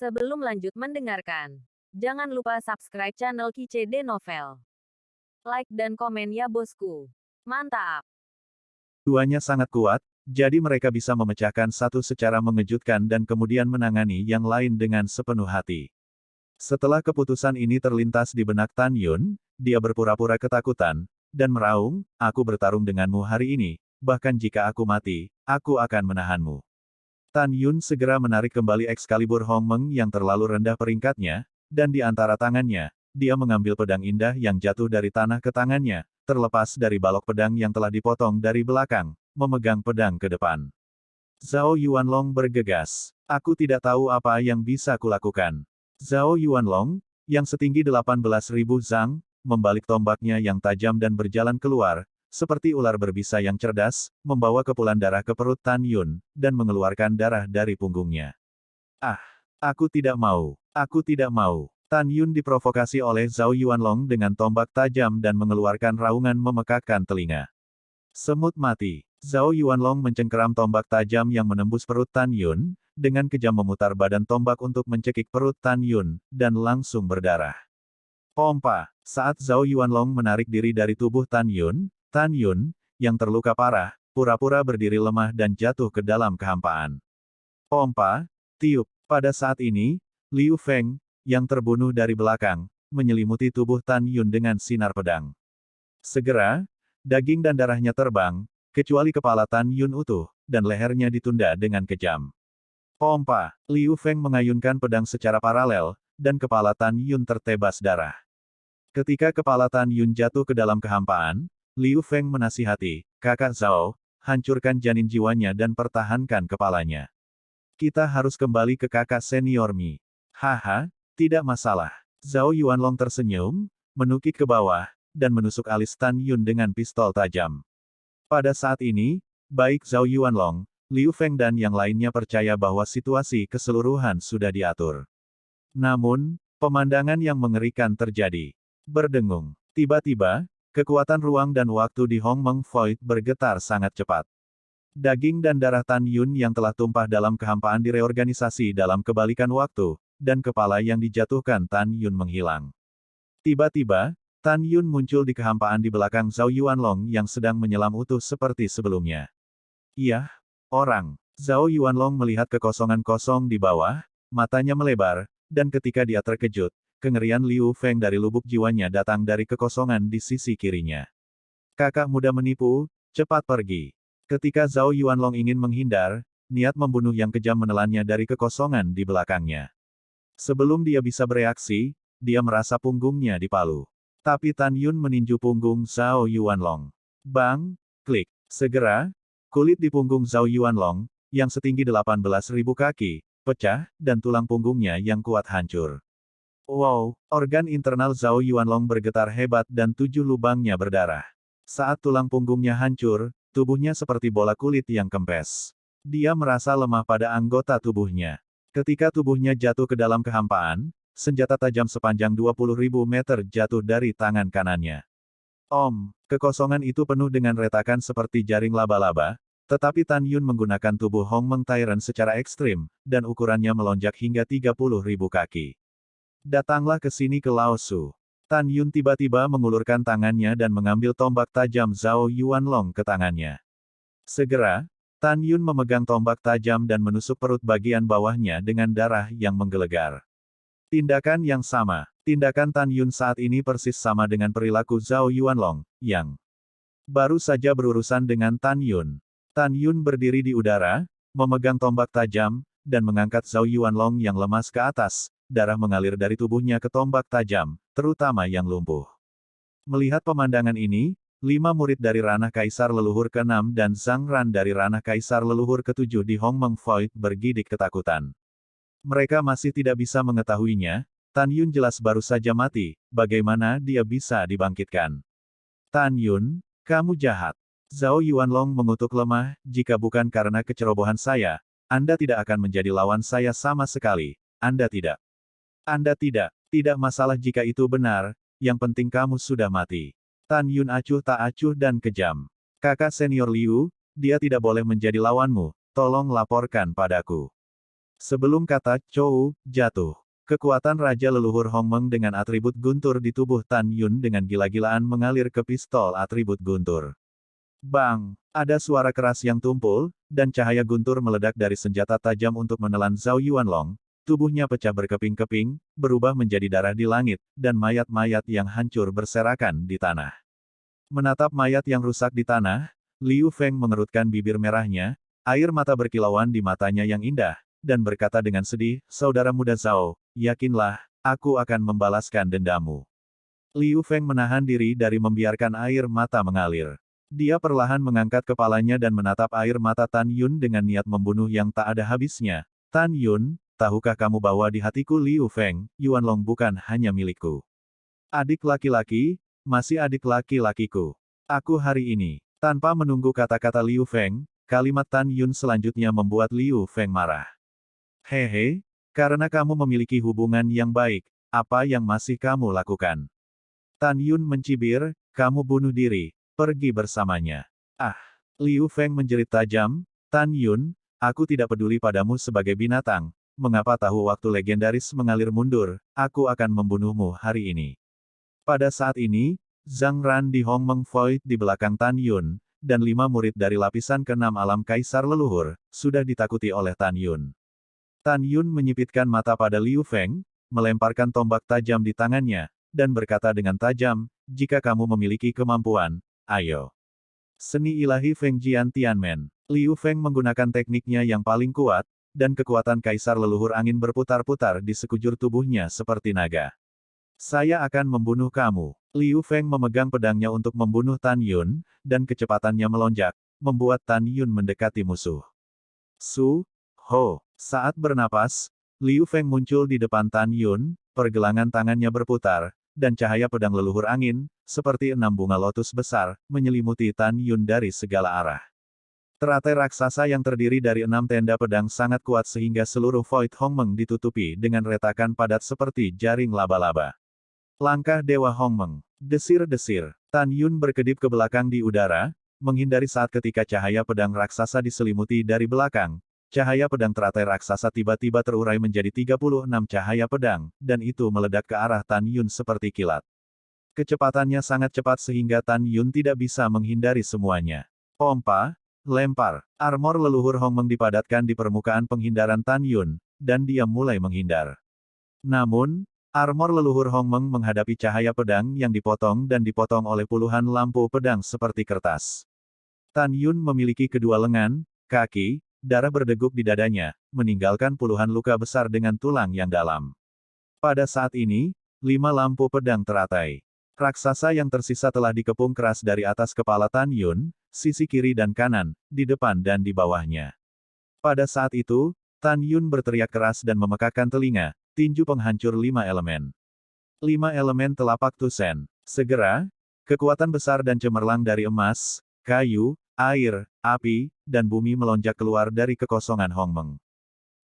Sebelum lanjut mendengarkan, jangan lupa subscribe channel KCD Novel. Like dan komen ya bosku. Mantap. Duanya sangat kuat, jadi mereka bisa memecahkan satu secara mengejutkan dan kemudian menangani yang lain dengan sepenuh hati. Setelah keputusan ini terlintas di benak Tan Yun, dia berpura-pura ketakutan, dan meraung, "Aku bertarung denganmu hari ini, bahkan jika aku mati, aku akan menahanmu." Tan Yun segera menarik kembali Excalibur Hong Meng yang terlalu rendah peringkatnya, dan di antara tangannya, dia mengambil pedang indah yang jatuh dari tanah ke tangannya, terlepas dari balok pedang yang telah dipotong dari belakang, memegang pedang ke depan. Zhao Yuanlong bergegas. "Aku tidak tahu apa yang bisa kulakukan." Zhao Yuanlong, yang setinggi 18.000 zang, membalik tombaknya yang tajam dan berjalan keluar, seperti ular berbisa yang cerdas, membawa kepulan darah ke perut Tan Yun, dan mengeluarkan darah dari punggungnya. "Ah! Aku tidak mau! Aku tidak mau!" Tan Yun diprovokasi oleh Zhao Yuanlong dengan tombak tajam dan mengeluarkan raungan memekakkan telinga. "Semut mati!" Zhao Yuanlong mencengkeram tombak tajam yang menembus perut Tan Yun, dengan kejam memutar badan tombak untuk mencekik perut Tan Yun, dan langsung berdarah. Pompa! Saat Zhao Yuanlong menarik diri dari tubuh Tan Yun, yang terluka parah, pura-pura berdiri lemah dan jatuh ke dalam kehampaan. Pompa! Tiup! Pada saat ini, Liu Feng, yang terbunuh dari belakang, menyelimuti tubuh Tan Yun dengan sinar pedang. Segera, daging dan darahnya terbang, kecuali kepala Tan Yun utuh, dan lehernya ditunda dengan kejam. Pompa! Liu Feng mengayunkan pedang secara paralel, dan kepala Tan Yun tertebas darah. Ketika kepala Tan Yun jatuh ke dalam kehampaan, Liu Feng menasihati, "Kakak Zhao, hancurkan janin jiwanya dan pertahankan kepalanya. Kita harus kembali ke kakak senior Mi." "Haha, tidak masalah." Zhao Yuanlong tersenyum, menukik ke bawah, dan menusuk alis Tan Yun dengan pistol tajam. Pada saat ini, baik Zhao Yuanlong, Liu Feng dan yang lainnya percaya bahwa situasi keseluruhan sudah diatur. Namun, pemandangan yang mengerikan terjadi. Berdengung. Tiba-tiba, kekuatan ruang dan waktu di Hong Meng Void bergetar sangat cepat. Daging dan darah Tan Yun yang telah tumpah dalam kehampaan direorganisasi dalam kebalikan waktu, dan kepala yang dijatuhkan Tan Yun menghilang. Tiba-tiba, Tan Yun muncul di kehampaan di belakang Zhao Yuanlong yang sedang menyelam utuh seperti sebelumnya. "Iyah, orang." Zhao Yuanlong melihat kekosongan kosong di bawah, matanya melebar, dan ketika dia terkejut, kengerian Liu Feng dari lubuk jiwanya datang dari kekosongan di sisi kirinya. "Kakak muda menipu, cepat pergi." Ketika Zhao Yuanlong ingin menghindar, niat membunuh yang kejam menelannya dari kekosongan di belakangnya. Sebelum dia bisa bereaksi, dia merasa punggungnya dipalu. Tapi Tan Yun meninju punggung Zhao Yuanlong. Bang! Klik. Segera, kulit di punggung Zhao Yuanlong, yang setinggi 18.000 kaki, pecah, dan tulang punggungnya yang kuat hancur. Wow! Organ internal Zhao Yuanlong bergetar hebat dan 7 lubangnya berdarah. Saat tulang punggungnya hancur, tubuhnya seperti bola kulit yang kempes. Dia merasa lemah pada anggota tubuhnya. Ketika tubuhnya jatuh ke dalam kehampaan, senjata tajam sepanjang 20.000 meter jatuh dari tangan kanannya. Kekosongan itu penuh dengan retakan seperti jaring laba-laba, tetapi Tan Yun menggunakan tubuh Hong Meng Tyrant secara ekstrim, dan ukurannya melonjak hingga 30.000 kaki. "Datanglah ke sini ke Lao Su." Tan Yun tiba-tiba mengulurkan tangannya dan mengambil tombak tajam Zhao Yuanlong ke tangannya. Segera, Tan Yun memegang tombak tajam dan menusuk perut bagian bawahnya dengan darah yang menggelegar. Tindakan yang sama. Tindakan Tan Yun saat ini persis sama dengan perilaku Zhao Yuanlong, yang baru saja berurusan dengan Tan Yun. Tan Yun berdiri di udara, memegang tombak tajam, dan mengangkat Zhao Yuanlong yang lemas ke atas. Darah mengalir dari tubuhnya ke tombak tajam, terutama yang lumpuh. Melihat pemandangan ini, 5 murid dari ranah Kaisar Leluhur ke-6 dan Zhang Ran dari ranah Kaisar Leluhur ke-7 di Hong Meng Void bergidik ketakutan. Mereka masih tidak bisa mengetahuinya, Tan Yun jelas baru saja mati, bagaimana dia bisa dibangkitkan? "Tan Yun, kamu jahat." Zhao Yuanlong mengutuk lemah, "Jika bukan karena kecerobohan saya, Anda tidak akan menjadi lawan saya sama sekali. Anda tidak. Anda tidak. Tidak masalah jika itu benar, yang penting kamu sudah mati." Tan Yun acuh tak acuh dan kejam. "Kakak senior Liu, dia tidak boleh menjadi lawanmu, tolong laporkan padaku." Sebelum kata Chou jatuh, kekuatan Raja Leluhur Hongmeng dengan atribut guntur di tubuh Tan Yun dengan gila-gilaan mengalir ke pistol atribut guntur. Bang! Ada suara keras yang tumpul, dan cahaya guntur meledak dari senjata tajam untuk menelan Zhao Yuanlong. Tubuhnya pecah berkeping-keping, berubah menjadi darah di langit, dan mayat-mayat yang hancur berserakan di tanah. Menatap mayat yang rusak di tanah, Liu Feng mengerutkan bibir merahnya, air mata berkilauan di matanya yang indah, dan berkata dengan sedih, "Saudara muda Zhao, yakinlah, aku akan membalaskan dendamu." Liu Feng menahan diri dari membiarkan air mata mengalir. Dia perlahan mengangkat kepalanya dan menatap air mata Tan Yun dengan niat membunuh yang tak ada habisnya. "Tan Yun, tahukah kamu bahwa di hatiku Liu Feng, Yuanlong bukan hanya milikku. Adik laki-laki, masih adik laki-lakiku. Aku hari ini." Tanpa menunggu kata-kata Liu Feng, kalimat Tan Yun selanjutnya membuat Liu Feng marah. "Hehe, karena kamu memiliki hubungan yang baik, apa yang masih kamu lakukan?" Tan Yun mencibir, "Kamu bunuh diri. Pergi bersamanya." "Ah!" Liu Feng menjerit tajam, "Tan Yun, aku tidak peduli padamu sebagai binatang. Mengapa tahu waktu legendaris mengalir mundur, aku akan membunuhmu hari ini." Pada saat ini, Zhang Ran di Hongmeng Void di belakang Tan Yun, dan 5 murid dari lapisan ke-6 alam Kaisar Leluhur, sudah ditakuti oleh Tan Yun. Tan Yun menyipitkan mata pada Liu Feng, melemparkan tombak tajam di tangannya, dan berkata dengan tajam, "Jika kamu memiliki kemampuan, ayo." Seni ilahi Feng Jian Tianmen. Liu Feng menggunakan tekniknya yang paling kuat, dan kekuatan Kaisar Leluhur Angin berputar-putar di sekujur tubuhnya seperti naga. "Saya akan membunuh kamu." Liu Feng memegang pedangnya untuk membunuh Tan Yun, dan kecepatannya melonjak, membuat Tan Yun mendekati musuh. Su, Ho. Saat bernapas, Liu Feng muncul di depan Tan Yun, pergelangan tangannya berputar, dan cahaya pedang leluhur angin, seperti 6 bunga lotus besar, menyelimuti Tan Yun dari segala arah. Teratai raksasa yang terdiri dari 6 tenda pedang sangat kuat sehingga seluruh Void Hongmeng ditutupi dengan retakan padat seperti jaring laba-laba. Langkah Dewa Hongmeng. Desir-desir. Tan Yun berkedip ke belakang di udara, menghindari saat ketika cahaya pedang raksasa diselimuti dari belakang. Cahaya pedang teratai raksasa tiba-tiba terurai menjadi 36 cahaya pedang, dan itu meledak ke arah Tan Yun seperti kilat. Kecepatannya sangat cepat sehingga Tan Yun tidak bisa menghindari semuanya. Pompa, lempar, armor leluhur Hongmeng dipadatkan di permukaan penghindaran Tan Yun, dan dia mulai menghindar. Namun, armor leluhur Hongmeng menghadapi cahaya pedang yang dipotong dan dipotong oleh puluhan lampu pedang seperti kertas. Tan Yun memiliki kedua lengan, kaki, darah berdeguk di dadanya, meninggalkan puluhan luka besar dengan tulang yang dalam. Pada saat ini, 5 lampu pedang teratai raksasa yang tersisa telah dikepung keras dari atas kepala Tan Yun, sisi kiri dan kanan, di depan dan di bawahnya. Pada saat itu, Tan Yun berteriak keras dan memekakkan telinga, tinju penghancur 5 elemen. 5 elemen telapak Tusen. Segera, kekuatan besar dan cemerlang dari emas, kayu, air, api, dan bumi melonjak keluar dari kekosongan Hongmeng.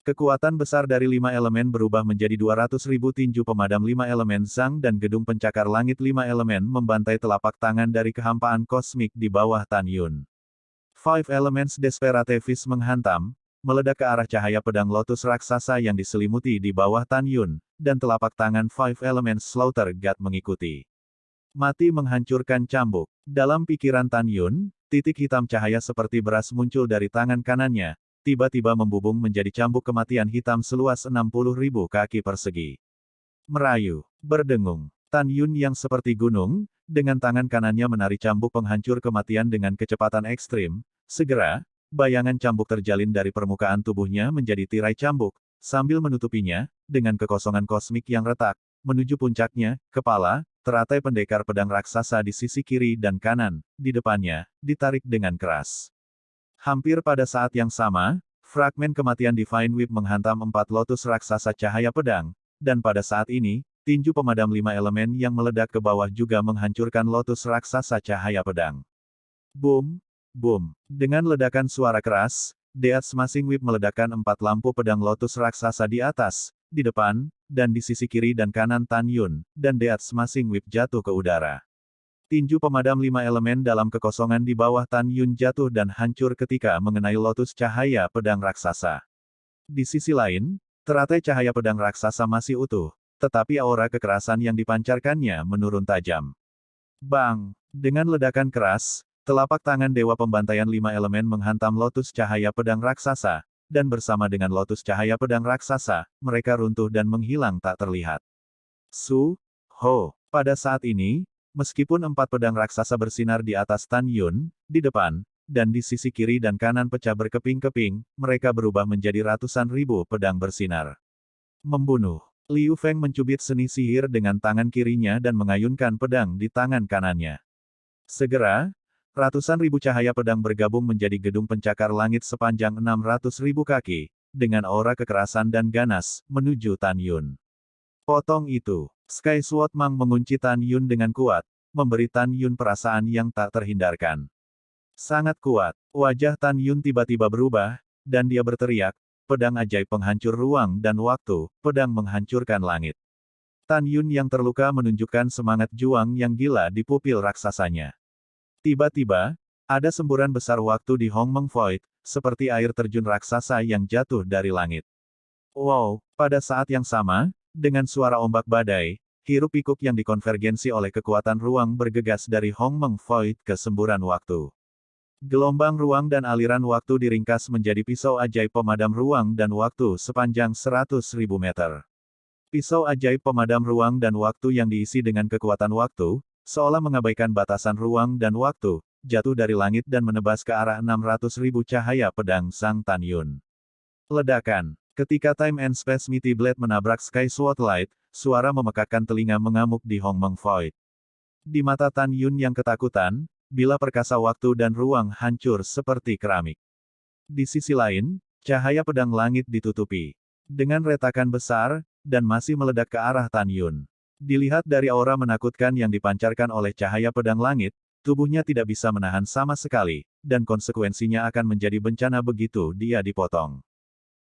Kekuatan besar dari 5 elemen berubah menjadi 200.000 tinju pemadam 5 elemen Zhang dan gedung pencakar langit 5 elemen membantai telapak tangan dari kehampaan kosmik di bawah Tan Yun. 5 Elements Desperate Fist menghantam, meledak ke arah cahaya pedang lotus raksasa yang diselimuti di bawah Tan Yun, dan telapak tangan 5 Elements Slaughter God mengikuti. Mati menghancurkan cambuk. Dalam pikiran Tan Yun, titik hitam cahaya seperti beras muncul dari tangan kanannya, tiba-tiba membubung menjadi cambuk kematian hitam seluas 60.000 kaki persegi. Merayu, berdengung. Tan Yun yang seperti gunung, dengan tangan kanannya menari cambuk penghancur kematian dengan kecepatan ekstrim. Segera, bayangan cambuk terjalin dari permukaan tubuhnya menjadi tirai cambuk, sambil menutupinya, dengan kekosongan kosmik yang retak, menuju puncaknya, kepala, teratai pendekar pedang raksasa di sisi kiri dan kanan, di depannya, ditarik dengan keras. Hampir pada saat yang sama, fragmen kematian Divine Whip menghantam 4 lotus raksasa cahaya pedang, dan pada saat ini, tinju pemadam 5 elemen yang meledak ke bawah juga menghancurkan lotus raksasa cahaya pedang. Boom! Boom! Dengan ledakan suara keras, Death Smashing Whip meledakkan 4 lampu pedang lotus raksasa di atas, di depan, dan di sisi kiri dan kanan Tan Yun, dan Death Smashing Whip jatuh ke udara. Tinju pemadam 5 elemen dalam kekosongan di bawah Tan Yun jatuh dan hancur ketika mengenai lotus cahaya pedang raksasa. Di sisi lain, teratai cahaya pedang raksasa masih utuh, tetapi aura kekerasan yang dipancarkannya menurun tajam. Bang! Dengan ledakan keras, telapak tangan Dewa Pembantaian Lima Elemen menghantam lotus cahaya pedang raksasa, dan bersama dengan lotus cahaya pedang raksasa, mereka runtuh dan menghilang tak terlihat. Ho! Pada saat ini, meskipun 4 pedang raksasa bersinar di atas Tan Yun, di depan, dan di sisi kiri dan kanan pecah berkeping-keping, mereka berubah menjadi ratusan ribu pedang bersinar. Membunuh. Liu Feng mencubit seni sihir dengan tangan kirinya dan mengayunkan pedang di tangan kanannya. Segera, ratusan ribu cahaya pedang bergabung menjadi gedung pencakar langit sepanjang 600.000 kaki, dengan aura kekerasan dan ganas, menuju Tan Yun. Potong itu, Sky Sword Mang mengunci Tan Yun dengan kuat, memberi Tan Yun perasaan yang tak terhindarkan. Sangat kuat, wajah Tan Yun tiba-tiba berubah, dan dia berteriak, pedang ajaib penghancur ruang dan waktu, pedang menghancurkan langit. Tan Yun yang terluka menunjukkan semangat juang yang gila di pupil raksasanya. Tiba-tiba, ada semburan besar waktu di Hongmeng Void, seperti air terjun raksasa yang jatuh dari langit. Wow, pada saat yang sama, dengan suara ombak badai, hiruk-pikuk yang dikonvergensi oleh kekuatan ruang bergegas dari Hongmeng Void ke semburan waktu. Gelombang ruang dan aliran waktu diringkas menjadi pisau ajaib pemadam ruang dan waktu sepanjang 100.000 meter. Pisau ajaib pemadam ruang dan waktu yang diisi dengan kekuatan waktu, seolah mengabaikan batasan ruang dan waktu, jatuh dari langit dan menebas ke arah 600.000 cahaya pedang Sang Tan Yun. Ledakan. Ketika Time and Space Mighty Blade menabrak Sky Sword Light, suara memekakkan telinga mengamuk di Hongmeng Void. Di mata Tan Yun yang ketakutan, bila perkasa waktu dan ruang hancur seperti keramik. Di sisi lain, cahaya pedang langit ditutupi dengan retakan besar, dan masih meledak ke arah Tan Yun. Dilihat dari aura menakutkan yang dipancarkan oleh cahaya pedang langit, tubuhnya tidak bisa menahan sama sekali, dan konsekuensinya akan menjadi bencana begitu dia dipotong.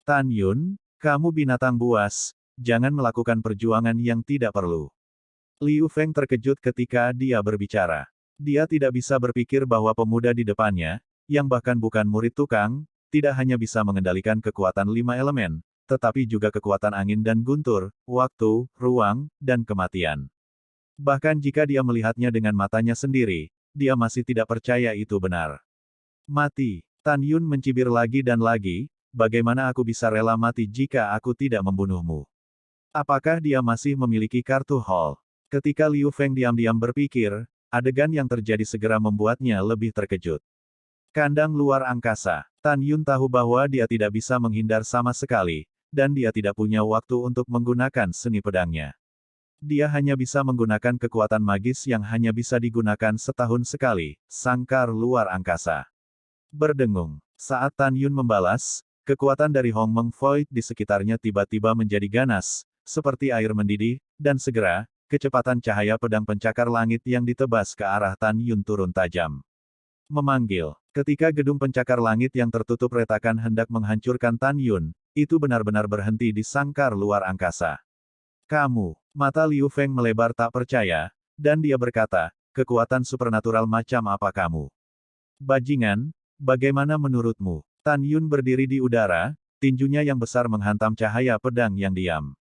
Tan Yun, kamu binatang buas, jangan melakukan perjuangan yang tidak perlu. Liu Feng terkejut ketika dia berbicara. Dia tidak bisa berpikir bahwa pemuda di depannya, yang bahkan bukan murid tukang, tidak hanya bisa mengendalikan kekuatan 5 elemen, tetapi juga kekuatan angin dan guntur, waktu, ruang, dan kematian. Bahkan jika dia melihatnya dengan matanya sendiri, dia masih tidak percaya itu benar. Mati. Tan Yun mencibir lagi dan lagi, bagaimana aku bisa rela mati jika aku tidak membunuhmu? Apakah dia masih memiliki kartu Hall? Ketika Liu Feng diam-diam berpikir, adegan yang terjadi segera membuatnya lebih terkejut. Kandang luar angkasa. Tan Yun tahu bahwa dia tidak bisa menghindar sama sekali, dan dia tidak punya waktu untuk menggunakan seni pedangnya. Dia hanya bisa menggunakan kekuatan magis yang hanya bisa digunakan setahun sekali, sangkar luar angkasa. Berdengung. Saat Tan Yun membalas, kekuatan dari Hongmeng Void di sekitarnya tiba-tiba menjadi ganas, seperti air mendidih, dan segera, kecepatan cahaya pedang pencakar langit yang ditebas ke arah Tan Yun turun tajam. Memanggil. Ketika gedung pencakar langit yang tertutup retakan hendak menghancurkan Tan Yun, itu benar-benar berhenti di sangkar luar angkasa. Kamu. Mata Liu Feng melebar tak percaya, dan dia berkata, kekuatan supernatural macam apa kamu? Bajingan, bagaimana menurutmu? Tan Yun berdiri di udara, tinjunya yang besar menghantam cahaya pedang yang diam.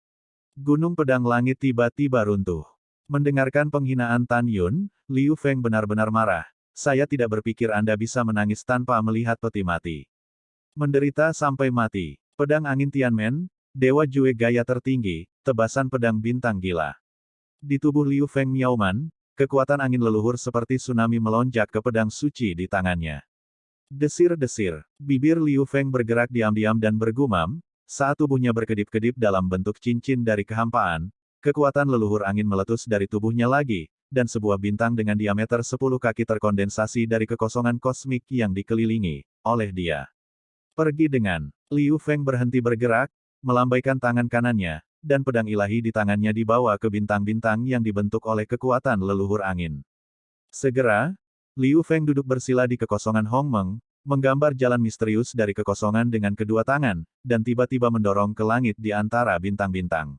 Gunung pedang langit tiba-tiba runtuh. Mendengarkan penghinaan Tan Yun, Liu Feng benar-benar marah. Saya tidak berpikir Anda bisa menangis tanpa melihat peti mati. Menderita sampai mati. Pedang angin Tianmen, Dewa Jue gaya tertinggi, tebasan pedang bintang gila. Di tubuh Liu Feng Miaoman, kekuatan angin leluhur seperti tsunami melonjak ke pedang suci di tangannya. Desir-desir, bibir Liu Feng bergerak diam-diam dan bergumam, saat tubuhnya berkedip-kedip dalam bentuk cincin dari kehampaan, kekuatan leluhur angin meletus dari tubuhnya lagi, dan sebuah bintang dengan diameter 10 kaki terkondensasi dari kekosongan kosmik yang dikelilingi oleh dia. Pergi dengan. Liu Feng berhenti bergerak, melambaikan tangan kanannya, dan pedang ilahi di tangannya dibawa ke bintang-bintang yang dibentuk oleh kekuatan leluhur angin. Segera, Liu Feng duduk bersila di kekosongan Hongmeng, menggambar jalan misterius dari kekosongan dengan kedua tangan, dan tiba-tiba mendorong ke langit di antara bintang-bintang.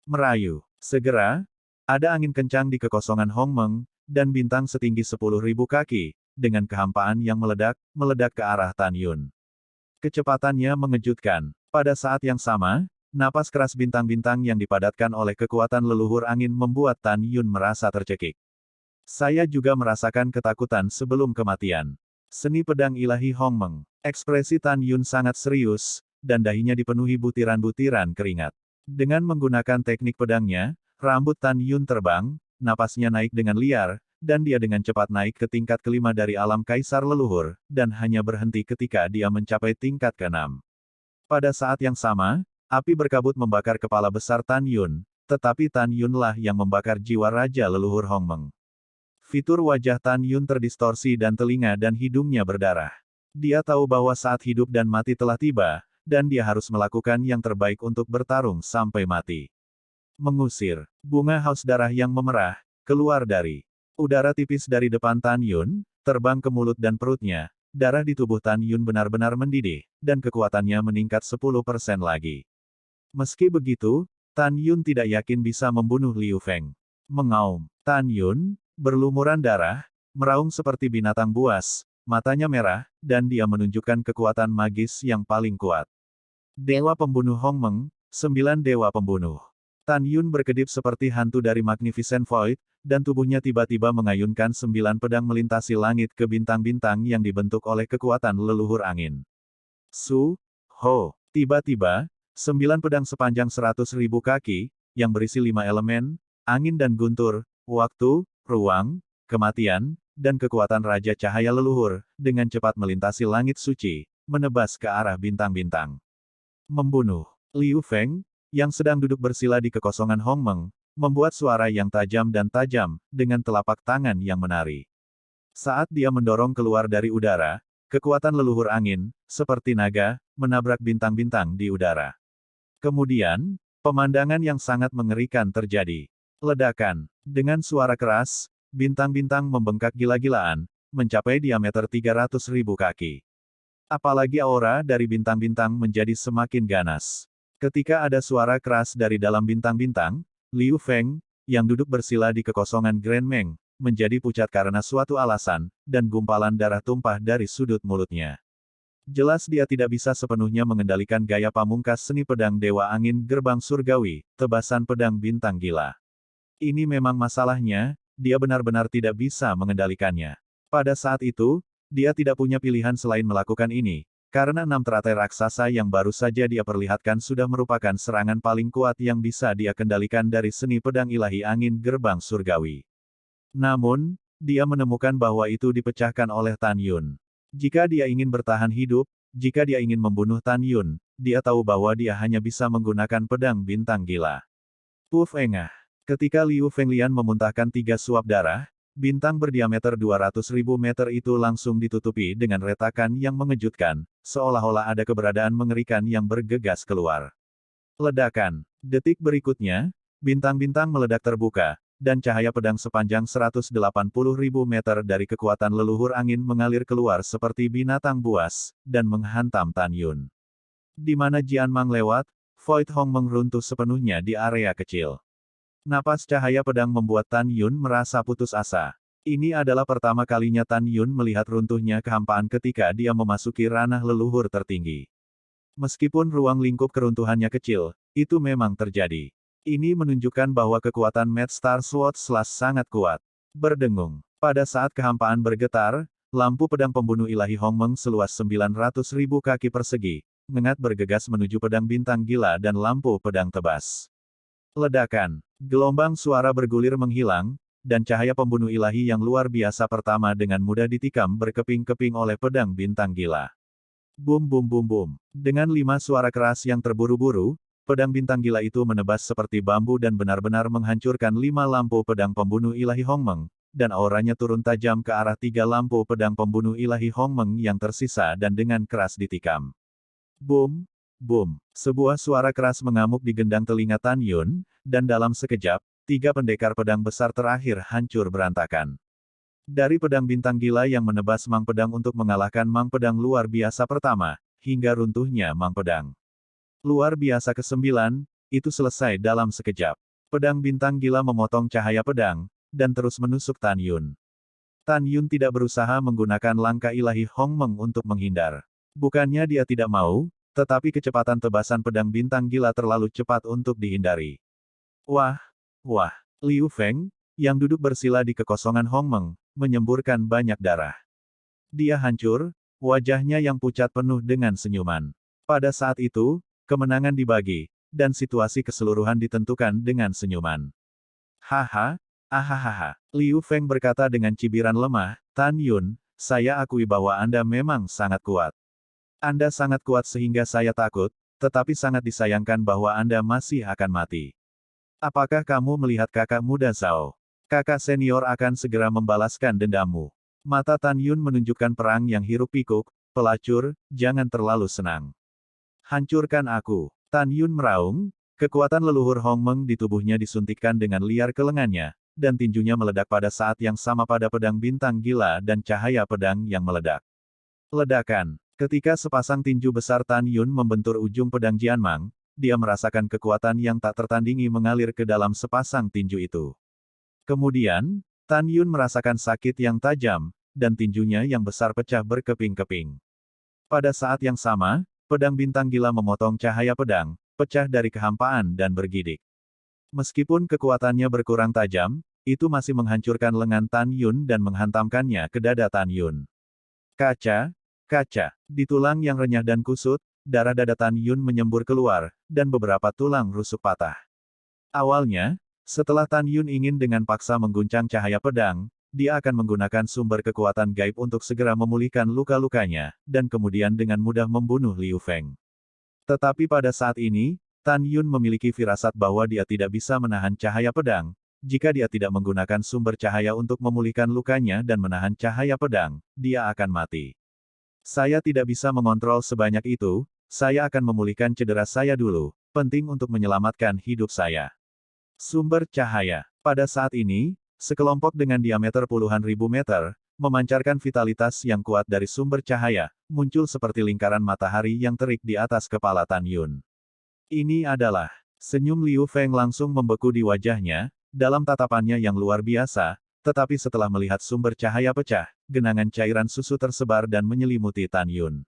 Merayu. Segera, ada angin kencang di kekosongan Hongmeng, dan bintang setinggi 10.000 kaki, dengan kehampaan yang meledak ke arah Tan Yun. Kecepatannya mengejutkan. Pada saat yang sama, napas keras bintang-bintang yang dipadatkan oleh kekuatan leluhur angin membuat Tan Yun merasa tercekik. Saya juga merasakan ketakutan sebelum kematian. Seni pedang ilahi Hongmeng. Ekspresi Tan Yun sangat serius, dan dahinya dipenuhi butiran-butiran keringat. Dengan menggunakan teknik pedangnya, rambut Tan Yun terbang, napasnya naik dengan liar, dan dia dengan cepat naik ke tingkat kelima dari alam kaisar leluhur, dan hanya berhenti ketika dia mencapai tingkat keenam. Pada saat yang sama, api berkabut membakar kepala besar Tan Yun, tetapi Tan Yunlah yang membakar jiwa Raja Leluhur Hongmeng. Fitur wajah Tan Yun terdistorsi dan telinga dan hidungnya berdarah. Dia tahu bahwa saat hidup dan mati telah tiba, dan dia harus melakukan yang terbaik untuk bertarung sampai mati. Mengusir. Bunga haus darah yang memerah, keluar dari udara tipis dari depan Tan Yun, terbang ke mulut dan perutnya. Darah di tubuh Tan Yun benar-benar mendidih, dan kekuatannya meningkat 10% lagi. Meski begitu, Tan Yun tidak yakin bisa membunuh Liu Feng. Mengaum. Tan Yun, berlumuran darah, meraung seperti binatang buas, matanya merah, dan dia menunjukkan kekuatan magis yang paling kuat. Dewa Pembunuh Hongmeng, 9 Dewa Pembunuh. Tan Yun berkedip seperti hantu dari Magnificent Void, dan tubuhnya tiba-tiba mengayunkan 9 pedang melintasi langit ke bintang-bintang yang dibentuk oleh kekuatan leluhur angin. Su, Ho. Tiba-tiba, 9 pedang sepanjang 100.000 kaki, yang berisi 5 elemen, angin dan guntur, waktu, ruang, kematian, dan kekuatan Raja Cahaya Leluhur, dengan cepat melintasi langit suci, menebas ke arah bintang-bintang. Membunuh. Liu Feng, yang sedang duduk bersila di kekosongan Hongmeng, membuat suara yang tajam dan tajam, dengan telapak tangan yang menari. Saat dia mendorong keluar dari udara, kekuatan leluhur angin, seperti naga, menabrak bintang-bintang di udara. Kemudian, pemandangan yang sangat mengerikan terjadi. Ledakan. Dengan suara keras, bintang-bintang membengkak gila-gilaan, mencapai diameter 300.000 kaki. Apalagi aura dari bintang-bintang menjadi semakin ganas. Ketika ada suara keras dari dalam bintang-bintang, Liu Feng, yang duduk bersila di kekosongan Grand Meng, menjadi pucat karena suatu alasan, dan gumpalan darah tumpah dari sudut mulutnya. Jelas dia tidak bisa sepenuhnya mengendalikan gaya pamungkas seni pedang Dewa Angin Gerbang Surgawi, tebasan pedang bintang gila. Ini memang masalahnya, dia benar-benar tidak bisa mengendalikannya. Pada saat itu, dia tidak punya pilihan selain melakukan ini, karena 6 teratai raksasa yang baru saja dia perlihatkan sudah merupakan serangan paling kuat yang bisa dia kendalikan dari seni pedang ilahi angin gerbang surgawi. Namun, dia menemukan bahwa itu dipecahkan oleh Tan Yun. Jika dia ingin bertahan hidup, jika dia ingin membunuh Tan Yun, dia tahu bahwa dia hanya bisa menggunakan pedang bintang gila. Puf engah. Ketika Liu Fenglian memuntahkan 3 suap darah, bintang berdiameter 200.000 meter itu langsung ditutupi dengan retakan yang mengejutkan, seolah-olah ada keberadaan mengerikan yang bergegas keluar. Ledakan. Detik berikutnya, bintang-bintang meledak terbuka, dan cahaya pedang sepanjang 180.000 meter dari kekuatan leluhur angin mengalir keluar seperti binatang buas, dan menghantam Tan Yun. Di mana Jian Mang lewat, Void Hongmeng runtuh sepenuhnya di area kecil. Napas cahaya pedang membuat Tan Yun merasa putus asa. Ini adalah pertama kalinya Tan Yun melihat runtuhnya kehampaan ketika dia memasuki ranah leluhur tertinggi. Meskipun ruang lingkup keruntuhannya kecil, itu memang terjadi. Ini menunjukkan bahwa kekuatan Mad Star Sword Slash sangat kuat. Berdengung. Pada saat kehampaan bergetar, lampu pedang pembunuh ilahi Hongmeng seluas 900.000 kaki persegi, mengat bergegas menuju pedang bintang gila dan lampu pedang tebas. Ledakan. Gelombang suara bergulir menghilang, dan cahaya pembunuh ilahi yang luar biasa pertama dengan mudah ditikam berkeping-keping oleh pedang bintang gila. Bum bum bum bum. Dengan 5 suara keras yang terburu-buru, pedang bintang gila itu menebas seperti bambu dan benar-benar menghancurkan 5 lampu pedang pembunuh ilahi Hongmeng, dan auranya turun tajam ke arah 3 lampu pedang pembunuh ilahi Hongmeng yang tersisa dan dengan keras ditikam. Bum, bum. Sebuah suara keras mengamuk di gendang telinga Tan Yun, dan dalam sekejap, 3 pendekar pedang besar terakhir hancur berantakan. Dari pedang bintang gila yang menebas Mang Pedang untuk mengalahkan Mang Pedang luar biasa pertama, hingga runtuhnya Mang Pedang luar biasa ke-9, itu selesai dalam sekejap. Pedang bintang gila memotong cahaya pedang, dan terus menusuk Tan Yun. Tan Yun tidak berusaha menggunakan langkah ilahi Hongmeng untuk menghindar. Bukannya dia tidak mau, tetapi kecepatan tebasan pedang bintang gila terlalu cepat untuk dihindari. Wah, wah, Liu Feng, yang duduk bersila di kekosongan Hong Meng, menyemburkan banyak darah. Dia hancur, wajahnya yang pucat penuh dengan senyuman. Pada saat itu, kemenangan dibagi, dan situasi keseluruhan ditentukan dengan senyuman. Haha, ahahaha. Liu Feng berkata dengan cibiran lemah, Tan Yun, saya akui bahwa Anda memang sangat kuat. Anda sangat kuat sehingga saya takut, tetapi sangat disayangkan bahwa Anda masih akan mati. Apakah kamu melihat kakak muda Zhao? Kakak senior akan segera membalaskan dendammu. Mata Tan Yun menunjukkan perang yang hiruk-pikuk, pelacur, jangan terlalu senang. Hancurkan aku. Tan Yun meraung, kekuatan leluhur Hong Meng di tubuhnya disuntikkan dengan liar ke lengannya, dan tinjunya meledak pada saat yang sama pada pedang bintang gila dan cahaya pedang yang meledak. Ledakan. Ketika sepasang tinju besar Tan Yun membentur ujung pedang Jianmang, dia merasakan kekuatan yang tak tertandingi mengalir ke dalam sepasang tinju itu. Kemudian, Tan Yun merasakan sakit yang tajam, dan tinjunya yang besar pecah berkeping-keping. Pada saat yang sama, pedang bintang gila memotong cahaya pedang, pecah dari kehampaan dan bergidik. Meskipun kekuatannya berkurang tajam, itu masih menghancurkan lengan Tan Yun dan menghantamkannya ke dada Tan Yun. Kaca, kaca, di tulang yang renyah dan kusut, darah dada Tan Yun menyembur keluar, dan beberapa tulang rusuk patah. Awalnya, setelah Tan Yun ingin dengan paksa mengguncang cahaya pedang, dia akan menggunakan sumber kekuatan gaib untuk segera memulihkan luka-lukanya, dan kemudian dengan mudah membunuh Liu Feng. Tetapi pada saat ini, Tan Yun memiliki firasat bahwa dia tidak bisa menahan cahaya pedang. Jika dia tidak menggunakan sumber cahaya untuk memulihkan lukanya dan menahan cahaya pedang, dia akan mati. Saya tidak bisa mengontrol sebanyak itu, saya akan memulihkan cedera saya dulu, penting untuk menyelamatkan hidup saya. Sumber cahaya. Pada saat ini, sekelompok dengan diameter puluhan ribu meter, memancarkan vitalitas yang kuat dari sumber cahaya, muncul seperti lingkaran matahari yang terik di atas kepala Tan Yun. Ini adalah, senyum Liu Feng langsung membeku di wajahnya, dalam tatapannya yang luar biasa, tetapi setelah melihat sumber cahaya pecah, genangan cairan susu tersebar dan menyelimuti Tan Yun.